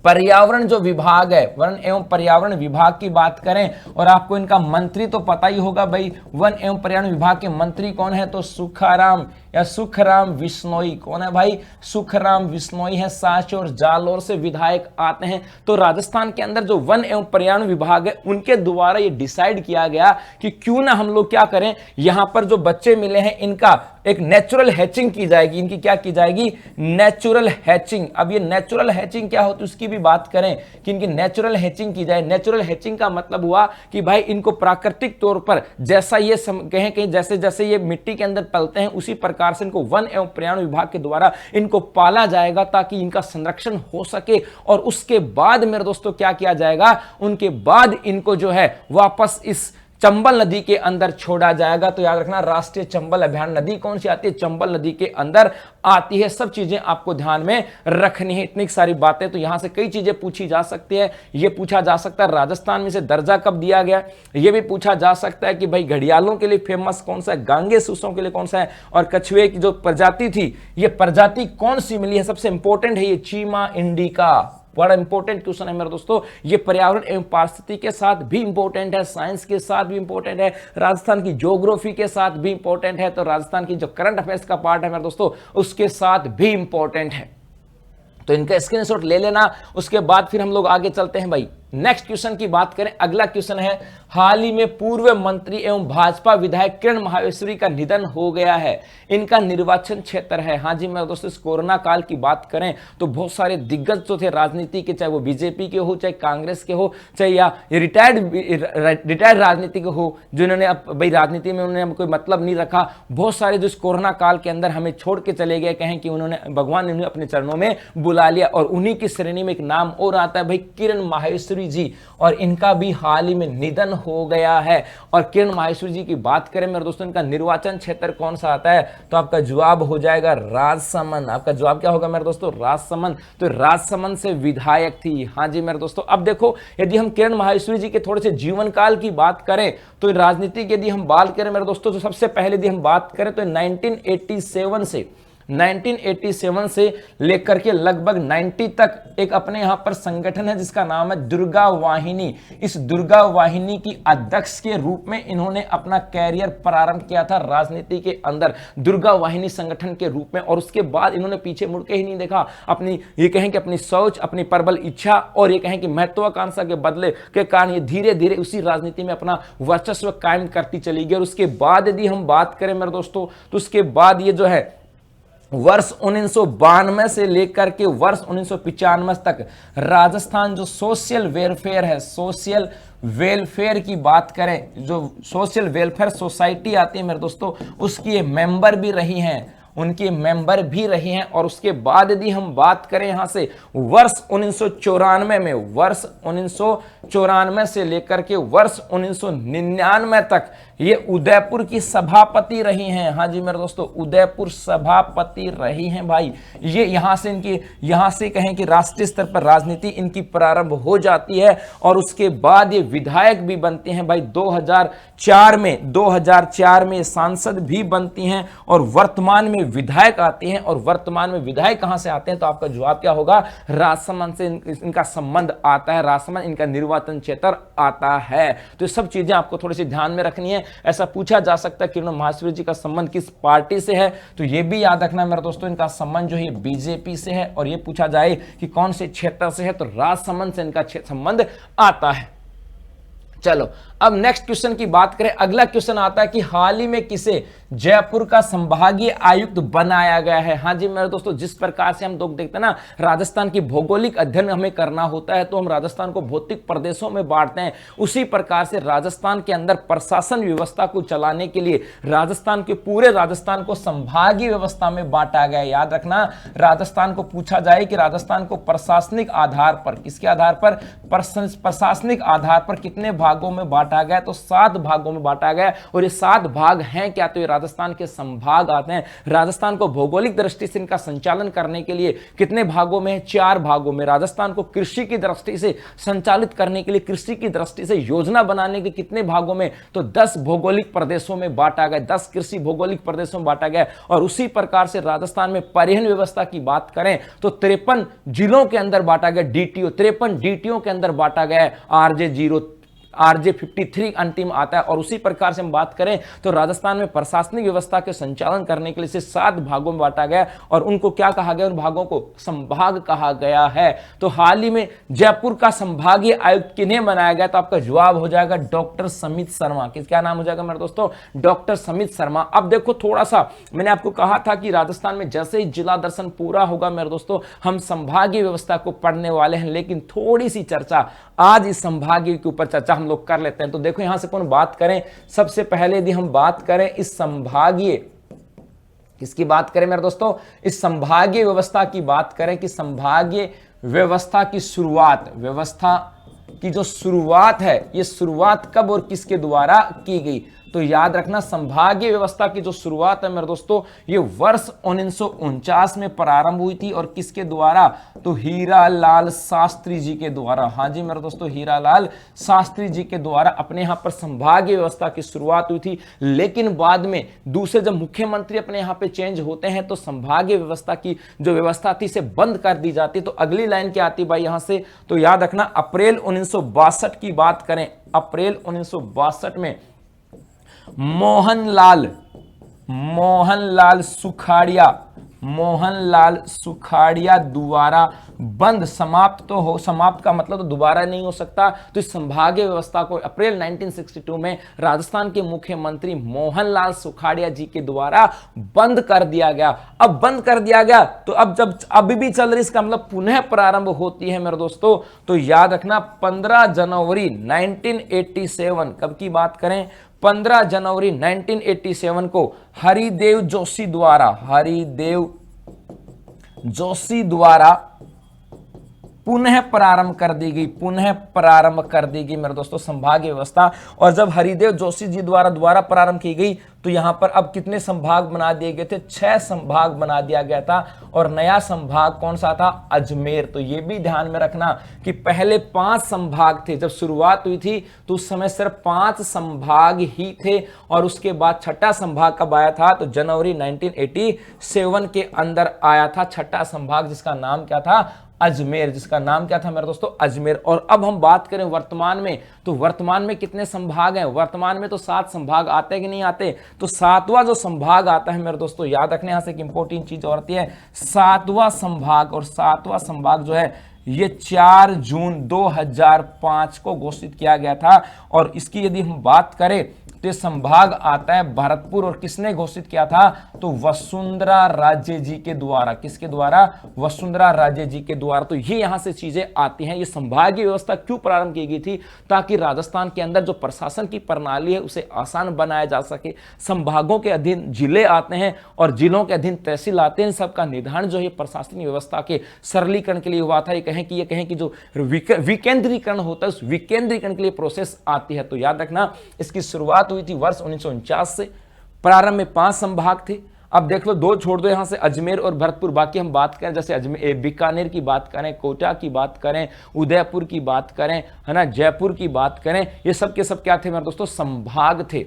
पर्यावरण जो विभाग है, वन एवं पर्यावरण विभाग की बात करें, और आपको इनका मंत्री तो पता ही होगा भाई, वन एवं पर्यावरण विभाग के मंत्री कौन है, तो सुखाराम या सुखराम विश्नोई। कौन है भाई, सुखराम विश्नोई है। सांची और जालोर से विधायक आते हैं। तो राजस्थान के अंदर जो वन एवं पर्यावरण विभाग है उनके द्वारा ये डिसाइड किया गया कि क्यों ना हम लोग क्या करें, यहां पर जो बच्चे मिले हैं इनका एक नेचुरल हैचिंग की जाएगी। इनकी क्या की जाएगी, नेचुरल हैचिंग। अब ये नेचुरल हैचिंग क्या होती है उसकी भी बात करें कि इनकी नेचुरल हैचिंग की जाए। नेचुरल हैचिंग का मतलब हुआ कि भाई इनको प्राकृतिक तौर पर जैसा ये कहें कि जैसे जैसे ये मिट्टी के अंदर पलते हैं उसी प्रकार से इनको वन एवं पर्यावरण विभाग के द्वारा इनको पाला जाएगा ताकि इनका संरक्षण हो सके। और उसके बाद मेरे दोस्तों क्या किया जाएगा, उनके बाद इनको जो है वापस इस चंबल नदी के अंदर छोड़ा जाएगा। तो याद रखना, राष्ट्रीय चंबल अभयारण्य नदी कौन सी आती है, चंबल नदी के अंदर आती है। सब चीजें आपको ध्यान में रखनी है। इतनी सारी बातें, तो यहां से कई चीजें पूछी जा सकती है। ये पूछा जा सकता है राजस्थान में से दर्जा कब दिया गया, ये भी पूछा जा सकता है कि भाई घड़ियालों के लिए फेमस कौन सा है, गांगे सूसों के लिए कौन सा है, और कछुए की जो प्रजाति थी ये प्रजाति कौन सी मिली है। सबसे इंपॉर्टेंट है ये चीमा इंडिका, बड़ा इंपॉर्टेंट क्वेश्चन है मेरे दोस्तों। ये पर्यावरण एवं पारिस्थितिकी के साथ भी इंपॉर्टेंट है, साइंस के साथ भी इंपॉर्टेंट है, राजस्थान की ज्योग्राफी के साथ भी इंपॉर्टेंट है। तो राजस्थान की जो करंट अफेयर्स का पार्ट है मेरे दोस्तों उसके साथ भी इंपॉर्टेंट है। तो इनका स्क्रीनशॉट ले लेना। उसके बाद फिर हम लोग आगे चलते हैं भाई, नेक्स्ट क्वेश्चन की बात करें। अगला क्वेश्चन है, हाल ही में पूर्व मंत्री एवं भाजपा विधायक किरण माहेश्वरी का निधन हो गया है। इनका निर्वाचन क्षेत्र है। हाँ जी मेरे दोस्तों, इस कोरोना काल की बात करें तो बहुत सारे दिग्गज जो थे राजनीति के, चाहे वो बीजेपी के हो, चाहे कांग्रेस के हो, चाहे या रिटायर्ड राजनीति के हो, जिन्होंने अब भाई राजनीति में उन्होंने कोई मतलब नहीं रखा। बहुत सारे जो इस कोरोना काल के अंदर हमें छोड़ के चले गए, कहें कि उन्होंने भगवान ने उन्हें अपने चरणों में बुला लिया। और उन्हीं की श्रेणी में एक नाम और आता है भाई, किरण माहेश्वरी जी, और इनका भी हाल ही में निधन हो गया है। और किरण माहेश्वरी जी की बात करें मेरे दोस्तों, इनका निर्वाचन क्षेत्र कौन सा आता है, तो आपका जवाब हो जाएगा राजसमंद। आपका जवाब क्या होगा मेरे दोस्तों, राजसमंद। तो राजसमंद से विधायक थी। हाँ जी मेरे दोस्तों, अब देखो यदि हम किरण माहेश्वरी जी के थोड़े से जीवन काल की बात करें तो राजनीति की यदि हम बात करें मेरे दोस्तों, तो सबसे पहले यदि हम बात करें तो 1987 से लेकर के लगभग 90 तक एक अपने यहां पर संगठन है जिसका नाम है दुर्गा वाहिनी। इस दुर्गा वाहिनी की अध्यक्ष के रूप में इन्होंने अपना कैरियर प्रारंभ किया था राजनीति के अंदर, दुर्गा वाहिनी संगठन के रूप में। और उसके बाद इन्होंने पीछे मुड़ के ही नहीं देखा। अपनी ये कहें कि अपनी सोच, अपनी प्रबल इच्छा और ये कहें कि महत्वाकांक्षा के बदले के कारण ये धीरे धीरे उसी राजनीति में अपना वर्चस्व कायम करती चली गई। और उसके बाद यदि हम बात करें मेरे दोस्तों, तो उसके बाद ये जो है वर्ष 1992 से लेकर के वर्ष 1995 तक राजस्थान जो सोशल वेलफेयर है, सोशल वेलफेयर की बात करें, जो सोशल वेलफेयर सोसाइटी आती है मेरे दोस्तों, उसकी ये मेंबर भी रही हैं, उनकी मेंबर भी रही हैं। और उसके बाद यदि हम बात करें यहां से वर्ष 1994 में, वर्ष 1994 से लेकर के वर्ष 1999 तक ये उदयपुर की सभापति रही हैं। हाँ जी मेरे दोस्तों, उदयपुर सभापति रही हैं भाई। ये यहां से कहें कि राष्ट्रीय स्तर पर राजनीति इनकी प्रारंभ हो जाती है। और उसके बाद ये विधायक भी बनती हैं भाई। 2004 में सांसद भी बनती हैं और वर्तमान में विधायक आती हैं। और वर्तमान में विधायक कहां से आते हैं, तो आपका जवाब क्या होगा, राजसमंद से इनका संबंध आता है। राजसमंद इनका निर्वाचन क्षेत्र आता है। तो ये सब चीजें आपको थोड़ी सी ध्यान में रखनी है। ऐसा पूछा जा सकता है किरण माहेश्वरी जी का संबंध किस पार्टी से है, तो ये भी याद रखना मेरे दोस्तों, इनका संबंध जो है बीजेपी से है। और ये पूछा जाए कि कौन से क्षेत्र से है, तो राजसमंद से इनका संबंध आता है। चलो अब नेक्स्ट क्वेश्चन की बात करें। अगला क्वेश्चन आता है कि हाल ही में किसे जयपुर का संभागीय आयुक्त बनाया गया है। हाँ जी मेरे दोस्तों, जिस प्रकार से हम लोग देखते हैं ना, राजस्थान की भौगोलिक अध्ययन हमें करना होता है तो हम राजस्थान को भौतिक प्रदेशों में बांटते हैं। उसी प्रकार से राजस्थान के अंदर प्रशासन व्यवस्था को चलाने के लिए पूरे राजस्थान को संभागीय व्यवस्था में बांटा गया है। याद रखना, राजस्थान को पूछा जाए कि राजस्थान को प्रशासनिक आधार पर, किसके आधार पर, प्रशासनिक आधार पर कितने भागों में बांटा बांटा गया, तो 7 भागों में बांटा गया। और ये 7 भाग हैं क्या, तो ये राजस्थान के संभाग आते हैं। राजस्थान को भौगोलिक दृष्टि से इनका संचालन करने के लिए कितने भागों में, 4 भागों में। राजस्थान को कृषि की दृष्टि से संचालित करने के लिए, कृषि की दृष्टि से योजना बनाने के कितने भागों में, तो 10 भौगोलिक प्रदेशों में बांटा गया, 10 कृषि भौगोलिक प्रदेशों में बांटा गया। और उसी प्रकार से राजस्थान में परिवहन व्यवस्था की बात करें तो 53 जिलों के अंदर बांटा गया डीटीओ, 53 डीटीओ के अंदर बांटा गया है। RJ 53 अंतिम आता है। और उसी प्रकार से हम बात करें तो राजस्थान में प्रशासनिक व्यवस्था के संचालन करने के लिए इसे 7 भागों में बांटा गया और उनको क्या कहा गया, उन भागों को संभाग कहा गया है। तो हाल ही में जयपुर का संभागीय आयुक्त किन्हें बनाया गया, तो आपका जवाब हो जाएगा डॉक्टर समित शर्मा। क्या नाम हो जाएगा मेरे दोस्तों, डॉक्टर समित शर्मा। अब देखो थोड़ा सा मैंने आपको कहा था कि राजस्थान में जैसे ही जिला दर्शन पूरा होगा मेरे दोस्तों, हम संभागीय व्यवस्था को पढ़ने वाले हैं, लेकिन थोड़ी सी चर्चा आज इस संभागीय के ऊपर चर्चा हम लोग कर लेते हैं। तो देखो यहां से कौन बात करें, सबसे पहले यदि हम बात करें इस संभागीय, किसकी बात करें मेरे दोस्तों, इस संभागीय व्यवस्था की बात करें कि संभागीय व्यवस्था की शुरुआत, व्यवस्था की जो शुरुआत है, ये शुरुआत कब और किसके द्वारा की गई, तो याद रखना संभागीय व्यवस्था की जो शुरुआत है मेरे दोस्तों, ये वर्ष 1949 में प्रारंभ हुई थी। और किसके द्वारा, तो हीरालाल शास्त्री जी के द्वारा। हाँ जी मेरे दोस्तों, हीरालाल शास्त्री जी के द्वारा अपने यहां पर संभागीय व्यवस्था की शुरुआत हुई थी। लेकिन बाद में दूसरे जब मुख्यमंत्री अपने यहां पे चेंज होते हैं तो संभागीय व्यवस्था की जो व्यवस्था थी इसे बंद कर दी जाती। तो अगली लाइन क्या आती भाई यहां से, तो याद रखना अप्रैल 1962 की बात करें, अप्रैल 1962 में मोहनलाल सुखाड़िया द्वारा बंद, समाप्त तो हो, समाप्त का मतलब तो दोबारा नहीं हो सकता। तो इस संभागीय व्यवस्था को अप्रैल 1962 में राजस्थान के मुख्यमंत्री मोहनलाल सुखाड़िया जी के द्वारा बंद कर दिया गया। अब बंद कर दिया गया तो अब जब अभी भी चल रही, इसका मतलब पुनः प्रारंभ होती है मेरे दोस्तों। तो याद रखना 15 जनवरी 1987, कब की बात करें, 15 जनवरी 1987 को हरिदेव जोशी द्वारा पुनः प्रारंभ कर दी गई मेरे दोस्तों संभागीय व्यवस्था। और जब हरिदेव जोशी जी द्वारा प्रारंभ की गई तो यहां पर अब कितने संभाग बना दिए गए थे, 6 संभाग बना दिया गया था। और नया संभाग कौन सा था, अजमेर। तो यह भी ध्यान में रखना कि पहले 5 संभाग थे, जब शुरुआत हुई थी तो उस समय सिर्फ 5 संभाग ही थे। और उसके बाद 6ठा संभाग कब आया था, तो जनवरी 1987 के अंदर आया था 6ठा संभाग, जिसका नाम क्या था, अजमेर, जिसका नाम क्या था मेरे दोस्तों, अजमेर। और अब हम बात करें वर्तमान में, तो वर्तमान में कितने संभाग हैं, वर्तमान में तो 7 संभाग आते हैं कि नहीं आते, तो 7वां जो संभाग आता है मेरे दोस्तों, याद रखने यहां से एक इंपॉर्टेंट चीज और आती है, 7वां संभाग। और 7वां संभाग जो है ये 4 जून 2005 को घोषित किया गया था। और इसकी यदि हम बात करें तो संभाग आता है भरतपुर। और किसने घोषित किया था, तो वसुंधरा राजे जी के द्वारा। किसके द्वारा, वसुंधरा राजे जी के द्वारा। तो ये यहां से चीजें आती हैं। ये संभागीय व्यवस्था क्यों प्रारंभ की गई थी, ताकि राजस्थान के अंदर जो प्रशासन की प्रणाली है उसे आसान बनाया जा सके। संभागों के अधीन जिले आते हैं और जिलों के अधीन तहसील आते हैं, सबका निर्धारण जो है प्रशासनिक व्यवस्था के सरलीकरण के लिए हुआ था। ये कहें कि जो विकेंद्रीकरण होता है उस विकेंद्रीकरण के लिए प्रोसेस आती है। तो याद रखना इसकी शुरुआत हुई थी वर्ष 1949 से। प्रारंभ में 5 संभाग थे। अब देख लो 2 छोड़ दो यहां से, अजमेर और भरतपुर। बाकी हम बात करें जैसे अजमेर, बीकानेर की बात करें, कोटा की बात करें, उदयपुर की बात करें, है ना, जयपुर की बात करें, ये सब के सब क्या थे मेरे दोस्तों, संभाग थे।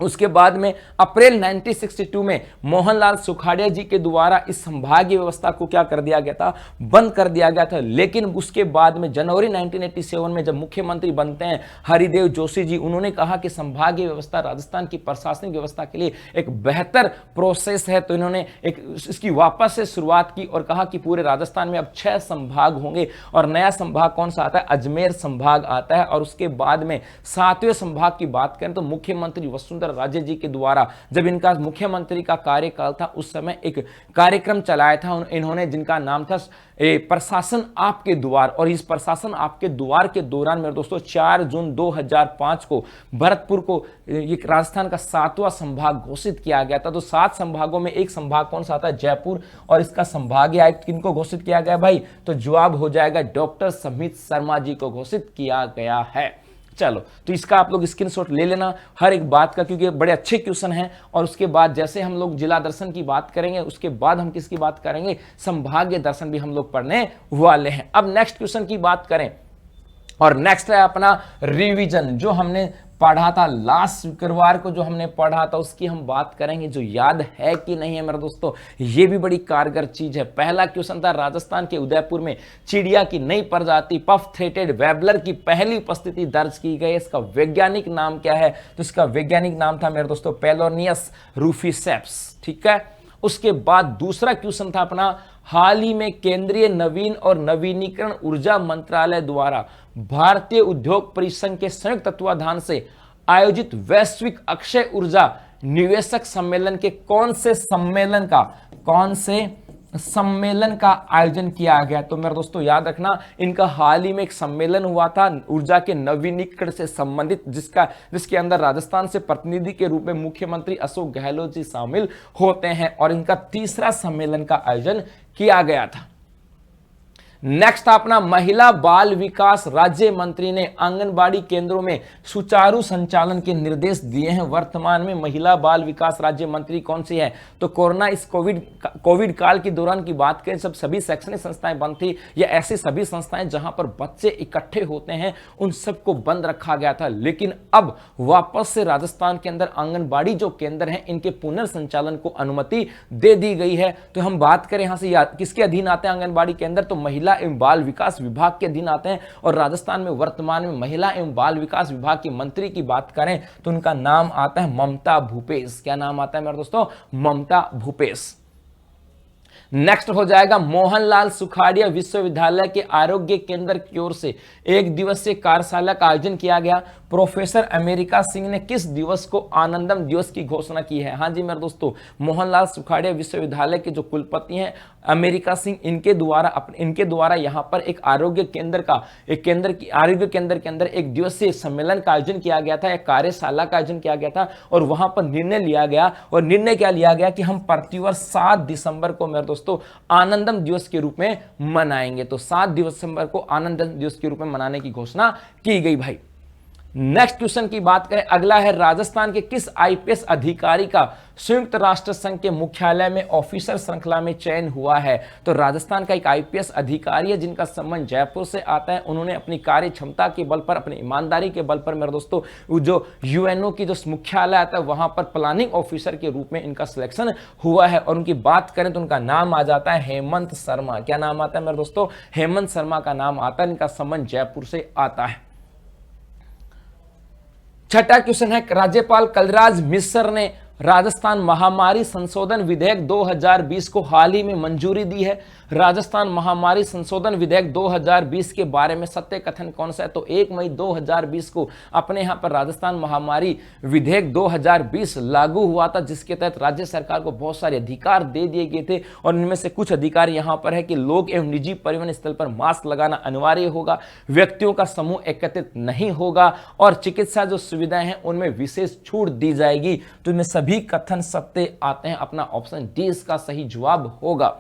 उसके बाद में अप्रैल 1962 में मोहनलाल सुखाड़िया जी के द्वारा इस संभागीय व्यवस्था को क्या कर दिया गया था, बंद कर दिया गया था। लेकिन उसके बाद में जनवरी 1987 में जब मुख्यमंत्री बनते हैं हरिदेव जोशी जी, उन्होंने कहा कि संभागीय व्यवस्था राजस्थान की प्रशासनिक व्यवस्था के लिए एक बेहतर प्रोसेस है। तो इन्होंने इसकी वापस से शुरुआत की और कहा कि पूरे राजस्थान में अब 6 संभाग होंगे। और नया संभाग कौन सा आता है, अजमेर संभाग आता है। और उसके बाद में 7वें संभाग की बात करें तो मुख्यमंत्री वसुंधरा राजे जी के द्वारा, जब इनका मुख्यमंत्री का कार्यकाल था उस समय एक कार्यक्रम चलाया था इन्होंने, जिनका नाम था प्रशासन आपके द्वार। और इस प्रशासन आपके द्वार के दौरान मेरे दोस्तों 4 जून 2005 को भरतपुर को ये राजस्थान का 7वां संभाग घोषित किया गया था। तो 7 संभागों में एक संभाग कौन सा आता है, जयपुर। और इसका संभागीय आयुक्त किनको घोषित किया गया भाई, तो जवाब हो जाएगा डॉक्टर समित शर्मा जी को घोषित किया गया है। चलो, तो इसका आप लोग स्क्रीनशॉट ले लेना हर एक बात का, क्योंकि बड़े अच्छे क्वेश्चन हैं। और उसके बाद जैसे हम लोग जिला दर्शन की बात करेंगे, उसके बाद हम किसकी बात करेंगे, संभागीय दर्शन भी हम लोग पढ़ने वाले हैं। अब नेक्स्ट क्वेश्चन की बात करें, और नेक्स्ट है अपना रिवीजन, जो हमने पढ़ा था लास्ट शुक्रवार को, जो हमने पढ़ा था उसकी हम बात करेंगे, जो याद है कि नहीं है मेरे दोस्तों, ये भी बड़ी कारगर चीज है। पहला क्वेश्चन था, राजस्थान के उदयपुर में चिड़िया की नई प्रजाति पफ थ्रेटेड वेबलर की पहली उपस्थिति दर्ज की गई, इसका वैज्ञानिक नाम क्या है, तो इसका वैज्ञानिक नाम था मेरे दोस्तों पेलोनियस रूफिसेप्स, ठीक है। उसके बाद दूसरा क्वेश्चन था अपना, हाल ही में केंद्रीय नवीन और नवीनीकरण ऊर्जा मंत्रालय द्वारा भारतीय उद्योग परिसंघ के संयुक्त तत्वाधान से आयोजित वैश्विक अक्षय ऊर्जा निवेशक सम्मेलन के कौन से सम्मेलन का आयोजन किया गया। तो मेरे दोस्तों याद रखना, इनका हाल ही में एक सम्मेलन हुआ था ऊर्जा के नवीनीकरण से संबंधित, जिसके अंदर राजस्थान से प्रतिनिधि के रूप में मुख्यमंत्री अशोक गहलोत जी शामिल होते हैं, और इनका तीसरा सम्मेलन का आयोजन किया गया था। नेक्स्ट अपना, महिला बाल विकास राज्य मंत्री ने आंगनबाड़ी केंद्रों में सुचारू संचालन के निर्देश दिए हैं। वर्तमान में महिला बाल विकास राज्य मंत्री कौन सी है, तो कोरोना इस कोविड काल के दौरान की बात करें, जब सभी शैक्षणिक संस्थाएं बंद थी, या ऐसी सभी संस्थाएं जहां पर बच्चे इकट्ठे होते हैं, उन सबको बंद रखा गया था। लेकिन अब वापस से राजस्थान के अंदर आंगनबाड़ी जो केंद्र हैं, इनके पुनर्संचालन को अनुमति दे दी गई है। तो हम बात करें यहां से किसके अधीन आते हैं आंगनबाड़ी केंद्र, तो महिला एवं बाल विकास विभाग के अधीन आते हैं। और राजस्थान में वर्तमान में महिला एवं बाल विकास विभाग की मंत्री की बात करें तो उनका नाम आता है ममता भूपेश। क्या नाम आता है मेरे दोस्तों, ममता भूपेश। नेक्स्ट हो जाएगा, मोहनलाल सुखाड़िया विश्वविद्यालय के आरोग्य केंद्र की ओर से एक दिवसीय कार्यशाला का आयोजन किया गया। प्रोफेसर अमेरिका सिंह ने किस दिवस को आनंदम दिवस की घोषणा की है। हाँ जी मेरे दोस्तों, मोहनलाल सुखाड़िया विश्वविद्यालय के जो कुलपति हैं अमेरिका सिंह, इनके द्वारा यहाँ पर एक आरोग्य केंद्र के अंदर एक दिवसीय सम्मेलन का आयोजन किया गया था, एक कार्यशाला का आयोजन किया गया था। और वहां पर निर्णय क्या लिया गया कि हम प्रतिवर्ष 7 दिसंबर को मेरे दोस्तों आनंदम दिवस के रूप में मनाएंगे। तो 7 दिसंबर को आनंदम दिवस के रूप में मनाने की घोषणा की गई भाई। नेक्स्ट क्वेश्चन की बात करें, अगला है, राजस्थान के किस आईपीएस अधिकारी का संयुक्त राष्ट्र संघ के मुख्यालय में ऑफिसर श्रृंखला में चयन हुआ है। तो राजस्थान का एक आईपीएस अधिकारी है जिनका संबंध जयपुर से आता है। उन्होंने अपनी कार्य क्षमता के बल पर, अपनी ईमानदारी के बल पर मेरे दोस्तों, जो यूएनओ की जो मुख्यालय आता है वहां पर प्लानिंग ऑफिसर के रूप में इनका सिलेक्शन हुआ है। और उनकी बात करें तो उनका नाम आ जाता है हेमंत शर्मा। क्या नाम आता है मेरे दोस्तों, हेमंत शर्मा का नाम आता है। इनका संबंध जयपुर से आता है। छठा क्वेश्चन है, राज्यपाल कलराज मिश्र ने राजस्थान महामारी संशोधन विधेयक 2020 को हाल ही में मंजूरी दी है। राजस्थान महामारी संशोधन विधेयक 2020 के बारे में सत्य कथन कौन सा है, तो 1 मई 2020 को अपने यहाँ पर राजस्थान महामारी विधेयक 2020 लागू हुआ था, जिसके तहत राज्य सरकार को बहुत सारे अधिकार दे दिए गए थे। और इनमें से कुछ अधिकार यहाँ पर है कि लोग एवं निजी परिवहन स्थल पर मास्क लगाना अनिवार्य होगा, व्यक्तियों का समूह एकत्रित नहीं होगा, और चिकित्सा जो सुविधाएं हैं उनमें विशेष छूट दी जाएगी। तो इनमें सभी कथन सत्य आते हैं। अपना ऑप्शन डी इसका सही जवाब होगा।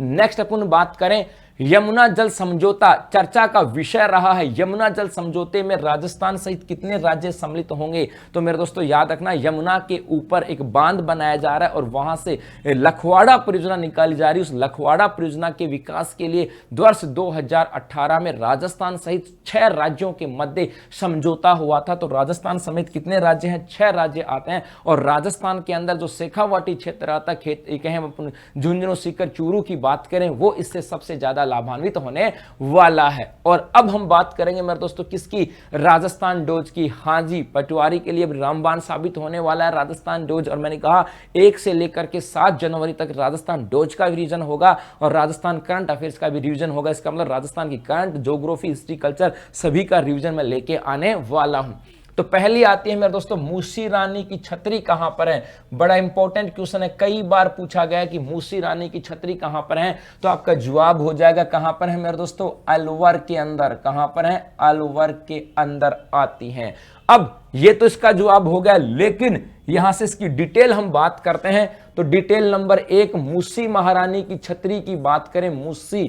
नेक्स्ट अपन बात करें, यमुना जल समझौता चर्चा का विषय रहा है। यमुना जल समझौते में राजस्थान सहित कितने राज्य सम्मिलित होंगे, तो मेरे दोस्तों याद रखना, यमुना के ऊपर एक बांध बनाया जा रहा है और वहां से लखवाड़ा परियोजना निकाली जा रही है। उस लखवाड़ा परियोजना के विकास के लिए वर्ष 2018 में राजस्थान सहित 6 राज्यों के मध्य समझौता हुआ था। तो राजस्थान समेत कितने राज्य हैं, 6 राज्य आते हैं। और राजस्थान के अंदर जो शेखावाटी क्षेत्र आता है, झुंझुनू सीकर चूरू की बात करें, वो इससे सबसे ज्यादा लाभान्वित होने वाला है। और अब हम बात करेंगे मेरे दोस्तों किसकी, राजस्थान डोज की। हाँ जी, पटवारी के लिए रामबाण साबित होने वाला है राजस्थान डोज। और मैंने कहा 1 से लेकर के 7 जनवरी तक राजस्थान डोज का भी रिवीजन होगा और राजस्थान करंट अफेयर्स का भी रिवीजन होगा। इसका मतलब राजस्थान की करंट, ज्योग्राफी, हिस्ट्री, कल्चर सभी का रिवीजन मैं लेके आने वाला हूं। तो पहली आती है मेरे दोस्तों, मूसी रानी की छतरी कहां पर है। बड़ा इंपॉर्टेंट क्वेश्चन है, कई बार पूछा गया कि मूसी रानी की छतरी कहां पर है। तो आपका जवाब हो जाएगा कहां पर है मेरे दोस्तों, अलवर के अंदर। कहां पर है, अलवर के अंदर आती हैं। अब ये तो इसका जवाब हो गया, लेकिन यहां से इसकी डिटेल हम बात करते हैं। तो डिटेल नंबर 1, मूसी महारानी की छतरी की बात करें, मूसी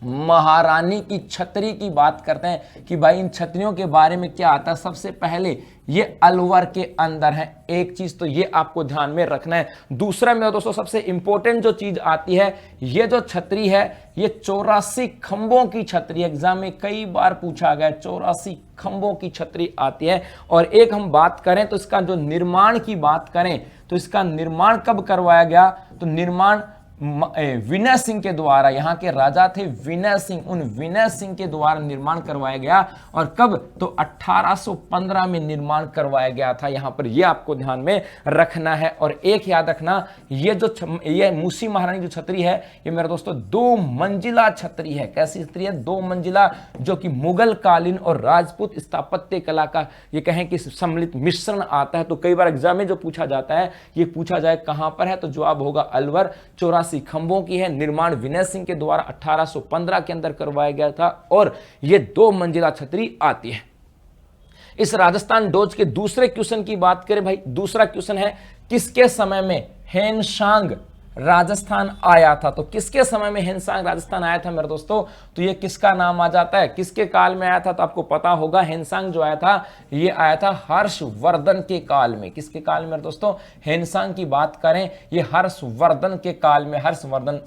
महारानी की छतरी की बात करते हैं कि भाई इन छतरियों के बारे में क्या आता है। सबसे पहले ये अलवर के अंदर है, एक चीज तो ये आपको ध्यान में रखना है। दूसरा मेरे दोस्तों सबसे इंपॉर्टेंट जो चीज आती है, ये जो छतरी है ये 84 खंभों की छतरी, एग्जाम में कई बार पूछा गया, 84 खंभों की छतरी आती है। और एक हम बात करें तो इसका जो निर्माण की बात करें तो इसका निर्माण कब करवाया गया, तो निर्माण विनय सिंह के द्वारा, यहाँ के राजा थे विनय सिंह, उन विनय सिंह के द्वारा निर्माण करवाया गया। और कब, तो 1815 में निर्माण करवाया गया था। यहाँ पर ये आपको ध्यान में रखना है। और एक याद रखना, ये मूसी महारानी जो छतरी है ये मेरे दोस्तों 2 मंजिला छतरी है। कैसी छतरी है, 2 मंजिला, जो कि मुगल कालीन और राजपूत स्थापत्य कला का ये कहें कि सम्मिलित मिश्रण आता है। तो कई बार एग्जाम में जो पूछा जाता है, ये पूछा जाए कहां पर है, तो जवाब होगा अलवर। 84 खंभों की है, निर्माण विनय सिंह के द्वारा 1815 के अंदर करवाया गया था और यह 2 मंजिला छतरी आती है। इस राजस्थान डोज के दूसरे क्वेश्चन की बात करें भाई, दूसरा क्वेश्चन है किसके समय में हेनसांग राजस्थान आया था। तो किसके समय में हेनसांग राजस्थान आया था मेरे दोस्तों, तो ये किसका नाम आ जाता है, किसके काल में आया था, तो आपको पता होगा हेनसांग जो आया था ये आया था हर्षवर्धन के काल में। किसके काल में मेरे दोस्तों, हेनसांग की बात करें ये हर्षवर्धन के काल में, हर्षवर्धन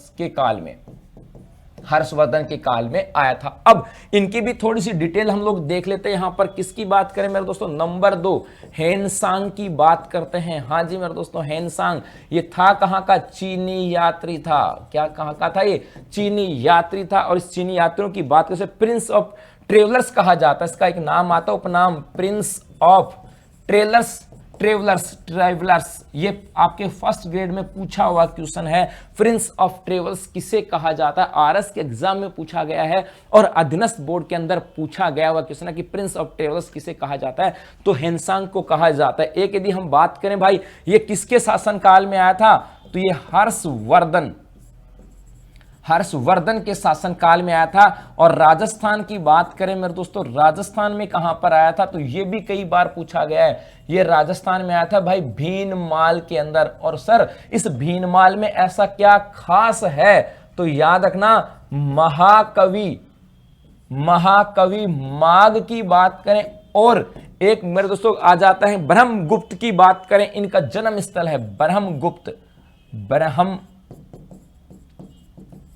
के काल में आया था। अब इनकी भी थोड़ी सी डिटेल हम लोग देख लेते हैं। यहां पर किसकी बात करें मेरे दोस्तों, नंबर 2 हेनसांग की बात करते हैं। हाँ जी मेरे दोस्तों, हेनसांग ये था कहां का, चीनी यात्री था। क्या कहां का था, ये चीनी यात्री था। और इस चीनी यात्रियों की बात करें, प्रिंस ऑफ ट्रेवलर्स कहा जाता है, इसका एक नाम आता है, उपनाम प्रिंस ऑफ ट्रेवलर्स। ये आपके फर्स्ट ग्रेड में पूछा हुआ क्वेश्चन है। प्रिंस ऑफ ट्रेवल्स किसे कहा जाता है, आरएस के एग्जाम में पूछा गया है और अधीनस्थ बोर्ड के अंदर पूछा गया हुआ क्वेश्चन है कि प्रिंस ऑफ ट्रेवल्स किसे कहा जाता है, तो हेनसांग को कहा जाता है। एक यदि हम बात करें भाई ये किसके शासनकाल में आया था, तो ये हर्षवर्धन के शासनकाल में आया था। और राजस्थान की बात करें मेरे दोस्तों, राजस्थान में कहां पर आया था, तो ये भी कई बार पूछा गया है। ये राजस्थान में आया था भाई भीनमाल के अंदर। और सर इस भीनमाल में ऐसा क्या खास है, तो याद रखना महाकवि माघ की बात करें, और एक मेरे दोस्तों आ जाता है ब्रह्मगुप्त की बात करें, इनका जन्म स्थल है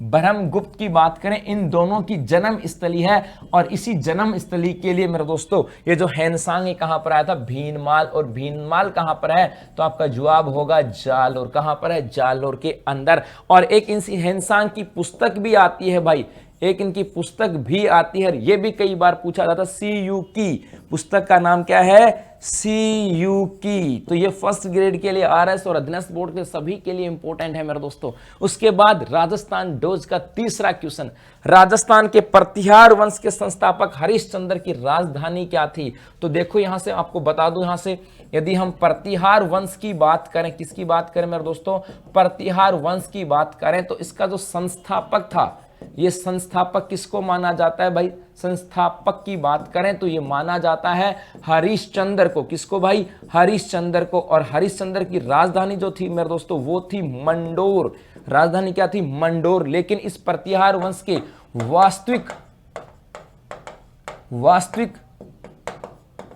ब्रह्मगुप्त की बात करें, इन दोनों की जन्म स्थली है। और इसी जन्म स्थली के लिए मेरे दोस्तों ये जो हेनसांग है कहां पर आया था, भीनमाल। और भीनमाल कहां पर है, तो आपका जवाब होगा जालोर। कहां पर है, जालोर के अंदर। और एक इनसी हेनसांग की पुस्तक भी आती है भाई, एक इनकी पुस्तक भी आती है, ये भी कई बार पूछा जाता है। CU की पुस्तक का नाम क्या है, CU की। तो ये फर्स्ट ग्रेड के लिए आरएस और अधीनस्थ बोर्ड के सभी के लिए इंपॉर्टेंट है मेरे दोस्तों। उसके बाद राजस्थान डोज का तीसरा क्वेश्चन, राजस्थान के प्रतिहार वंश के संस्थापक हरिश्चंद्र की राजधानी क्या थी। तो देखो यहां से आपको बता दूं, यहां से यदि हम प्रतिहार वंश की बात करें, किसकी बात करें मेरे दोस्तों, प्रतिहार वंश की बात करें, तो इसका जो संस्थापक था, ये संस्थापक किसको माना जाता है भाई, संस्थापक की बात करें तो ये माना जाता है हरिश्चंद्र को। किसको भाई, हरिश्चंद्र को। और हरिश्चंद्र की राजधानी जो थी मेरे दोस्तों वो थी मंडोर। राजधानी क्या थी, मंडोर। लेकिन इस प्रतिहार वंश के वास्तविक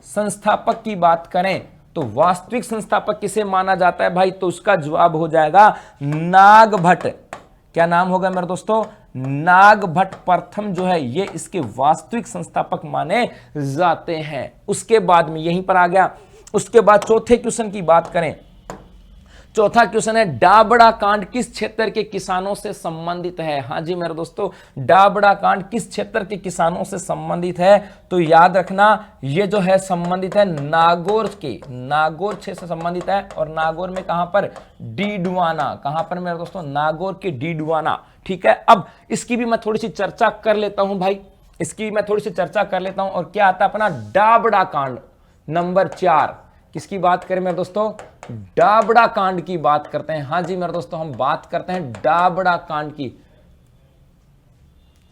संस्थापक की बात करें तो वास्तविक संस्थापक किसे माना जाता है भाई, तो उसका जवाब हो जाएगा नागभट्ट। क्या नाम होगा मेरे दोस्तों, नागभट्ट प्रथम जो है ये इसके वास्तविक संस्थापक माने जाते हैं। उसके बाद में यहीं पर आ गया। उसके बाद चौथे क्वेश्चन की बात करें, चौथा क्वेश्चन है डाबड़ा कांड किस क्षेत्र के किसानों से संबंधित है। हाँ जी मेरे दोस्तों, डाबड़ा कांड किस क्षेत्र के किसानों से संबंधित है, तो याद रखना ये जो है संबंधित है नागौर क्षेत्र से संबंधित है। और नागौर में कहां पर, डीडवाना। कहां पर मेरे दोस्तों, नागौर के डीडवाना। ठीक है, अब इसकी भी मैं थोड़ी सी चर्चा कर लेता हूं भाई, और क्या आता है अपना डाबड़ा कांड नंबर 4। किसकी बात करें मेरे दोस्तों, डाबड़ा कांड की बात करते हैं। हाँ जी मेरे दोस्तों, हम बात करते हैं डाबड़ा कांड की।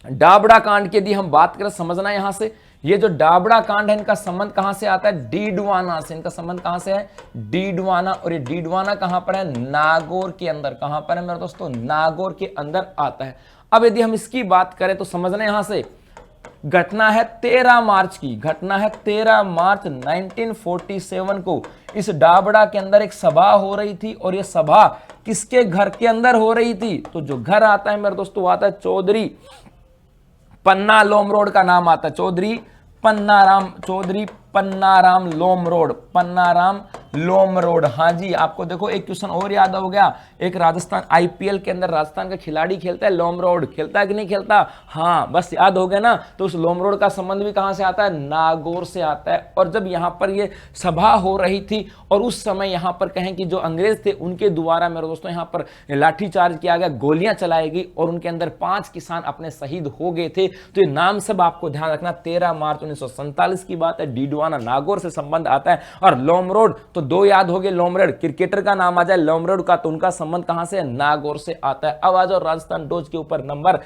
डाबड़ा कांड की यदि हम बात करें, समझना यहां से ये जो डाबड़ा कांड है इनका संबंध कहां से आता है? डीडवाना से। इनका संबंध कहां से है? डीडवाना। और ये डीडवाना कहां पर है? नागौर के अंदर। कहां पर है मेरे दोस्तों? नागौर के अंदर आता है। अब यदि हम इसकी बात करें तो समझना यहां से घटना है 13 मार्च की। घटना है 13 मार्च 1947 को। इस डाबड़ा के अंदर एक सभा हो रही थी और यह सभा किसके घर के अंदर हो रही थी? तो जो घर आता है मेरे दोस्तों आता है चौधरी पन्ना लोम रोड का नाम आता है। चौधरी पन्नाराम लोम रोड। पन्नाराम लोम रोड। हाँ जी, आपको देखो एक क्वेश्चन और याद हो गया। एक राजस्थान आईपीएल के अंदर राजस्थान का खिलाड़ी खेलता है लोम रोड। खेलता है कि नहीं खेलता? हाँ, बस याद हो गया ना। तो उस लोम रोड का संबंध भी कहां से आता है? नागौर से आता है। और जब यहां पर ये सभा हो रही थी और उस समय यहां पर कहें कि जो अंग्रेज थे उनके द्वारा मेरे दोस्तों यहां पर लाठीचार्ज किया गया, गोलियां चलाई गई और उनके अंदर 5 किसान अपने शहीद हो गए थे। तो ये नाम सब आपको ध्यान रखना। 13 मार्च 1947 की बात है। डीडवाना नागौर से संबंध आता है। और लोम रोड तो 2 याद हो गए। लोम रोड क्रिकेटर का नाम आ जाए लोम रोड का, तो उनका संबंध कहां से? नागौर से आता है। अब आ जाओ राजस्थान डोज के ऊपर नंबर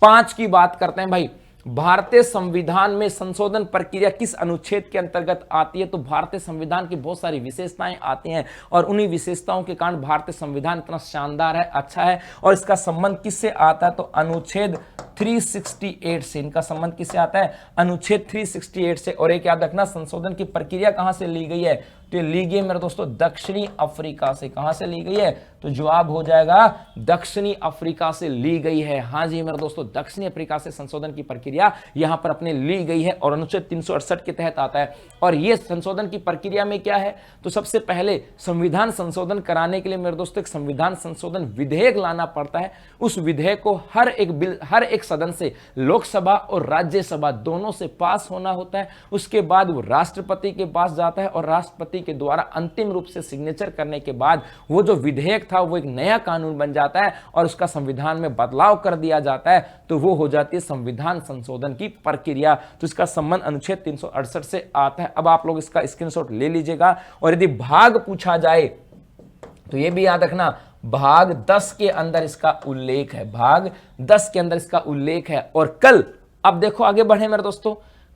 5 की बात करते हैं भाई। भारतीय संविधान में संशोधन प्रक्रिया किस अनुच्छेद के अंतर्गत आती है? तो भारतीय संविधान की बहुत सारी विशेषताएं आती हैं और उन्हीं विशेषताओं के कारण भारतीय संविधान इतना शानदार है, अच्छा है। और इसका संबंध किससे आता है? तो अनुच्छेद 368 से। इनका संबंध किससे आता है? अनुच्छेद 368 से। और एक याद रखना, संशोधन की प्रक्रिया कहां से ली गई है? तो ली गई मेरे दोस्तों दक्षिणी अफ्रीका से। कहां से ली गई है? तो जवाब हो जाएगा दक्षिणी अफ्रीका से ली गई है। हाँ जी मेरे दोस्तों, दक्षिणी अफ्रीका से संशोधन की प्रक्रिया यहां पर अपने ली गई है और अनुच्छेद 368 के तहत आता है। और यह संशोधन की प्रक्रिया में क्या है? तो सबसे पहले संविधान संशोधन कराने के लिए मेरे दोस्तों एक संविधान संशोधन विधेयक लाना पड़ता है। उस विधेयक को हर एक सदन से, लोकसभा और राज्यसभा दोनों से पास होना होता है। उसके बाद वो राष्ट्रपति के पास जाता है और राष्ट्रपति के द्वारा अंतिम रूप से सिग्नेचर करने के बाद वो जो विधेयक था वो एक नया कानून बन जाता है और उसका संविधान में बदलाव कर दिया जाता है। तो वो हो जाती है संविधान संशोधन की प्रक्रिया। तो इसका संबंध अनुच्छेद 368 से आता है। अब आप लोग इसका स्क्रीनशॉट ले लीजिएगा। और यदि भाग पूछा जाए तो ये भी याद रखना, भाग 10 के अंदर इसका उल्लेख है। भाग 10 के अंदर इसका उल्लेख है। और कल, अब देखो आगे बढ़े मेरे दोस्तों,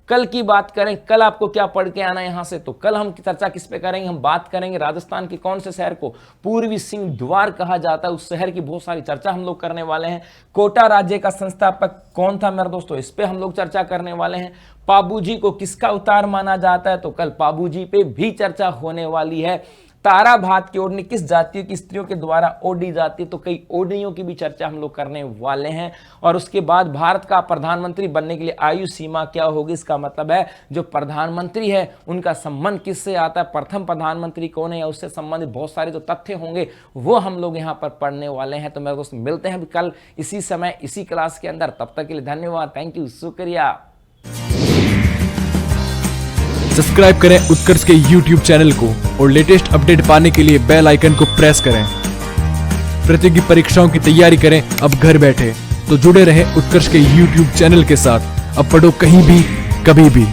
कल की बात करें, कल आपको क्या पढ़ के आना है यहां से? तो कल हम चर्चा किस पे करेंगे? हम बात करेंगे राजस्थान के कौन से शहर को पूर्वी सिंह द्वार कहा जाता है, उस शहर की बहुत सारी चर्चा हम लोग करने वाले हैं। कोटा राज्य का संस्थापक कौन था मेरे दोस्तों? इस पे हम लोग चर्चा करने वाले हैं। पाबूजी को किसका अवतार माना जाता है? तो कल पाबूजी पे भी चर्चा होने वाली है। तारा भात की ओढ़नी किस जातियों की स्त्रियों के द्वारा ओढ़ी जाती है? तो कई ओढ़नियों की भी चर्चा हम लोग करने वाले हैं। और उसके बाद भारत का प्रधानमंत्री बनने के लिए आयु सीमा क्या होगी? इसका मतलब है जो प्रधानमंत्री है उनका संबंध किससे आता है, प्रथम प्रधानमंत्री कौन है, या उससे संबंधित बहुत सारे जो तथ्य होंगे वो हम लोग यहाँ पर पढ़ने वाले हैं। तो मेरे दोस्त मिलते हैं कल इसी समय इसी क्लास के अंदर। तब तक के लिए धन्यवाद, थैंक यू, शुक्रिया। सब्सक्राइब करें उत्कर्ष के YouTube चैनल को और लेटेस्ट अपडेट पाने के लिए बेल आइकन को प्रेस करें। प्रतियोगी परीक्षाओं की तैयारी करें अब घर बैठे। तो जुड़े रहें उत्कर्ष के YouTube चैनल के साथ। अब पढ़ो कहीं भी, कभी भी।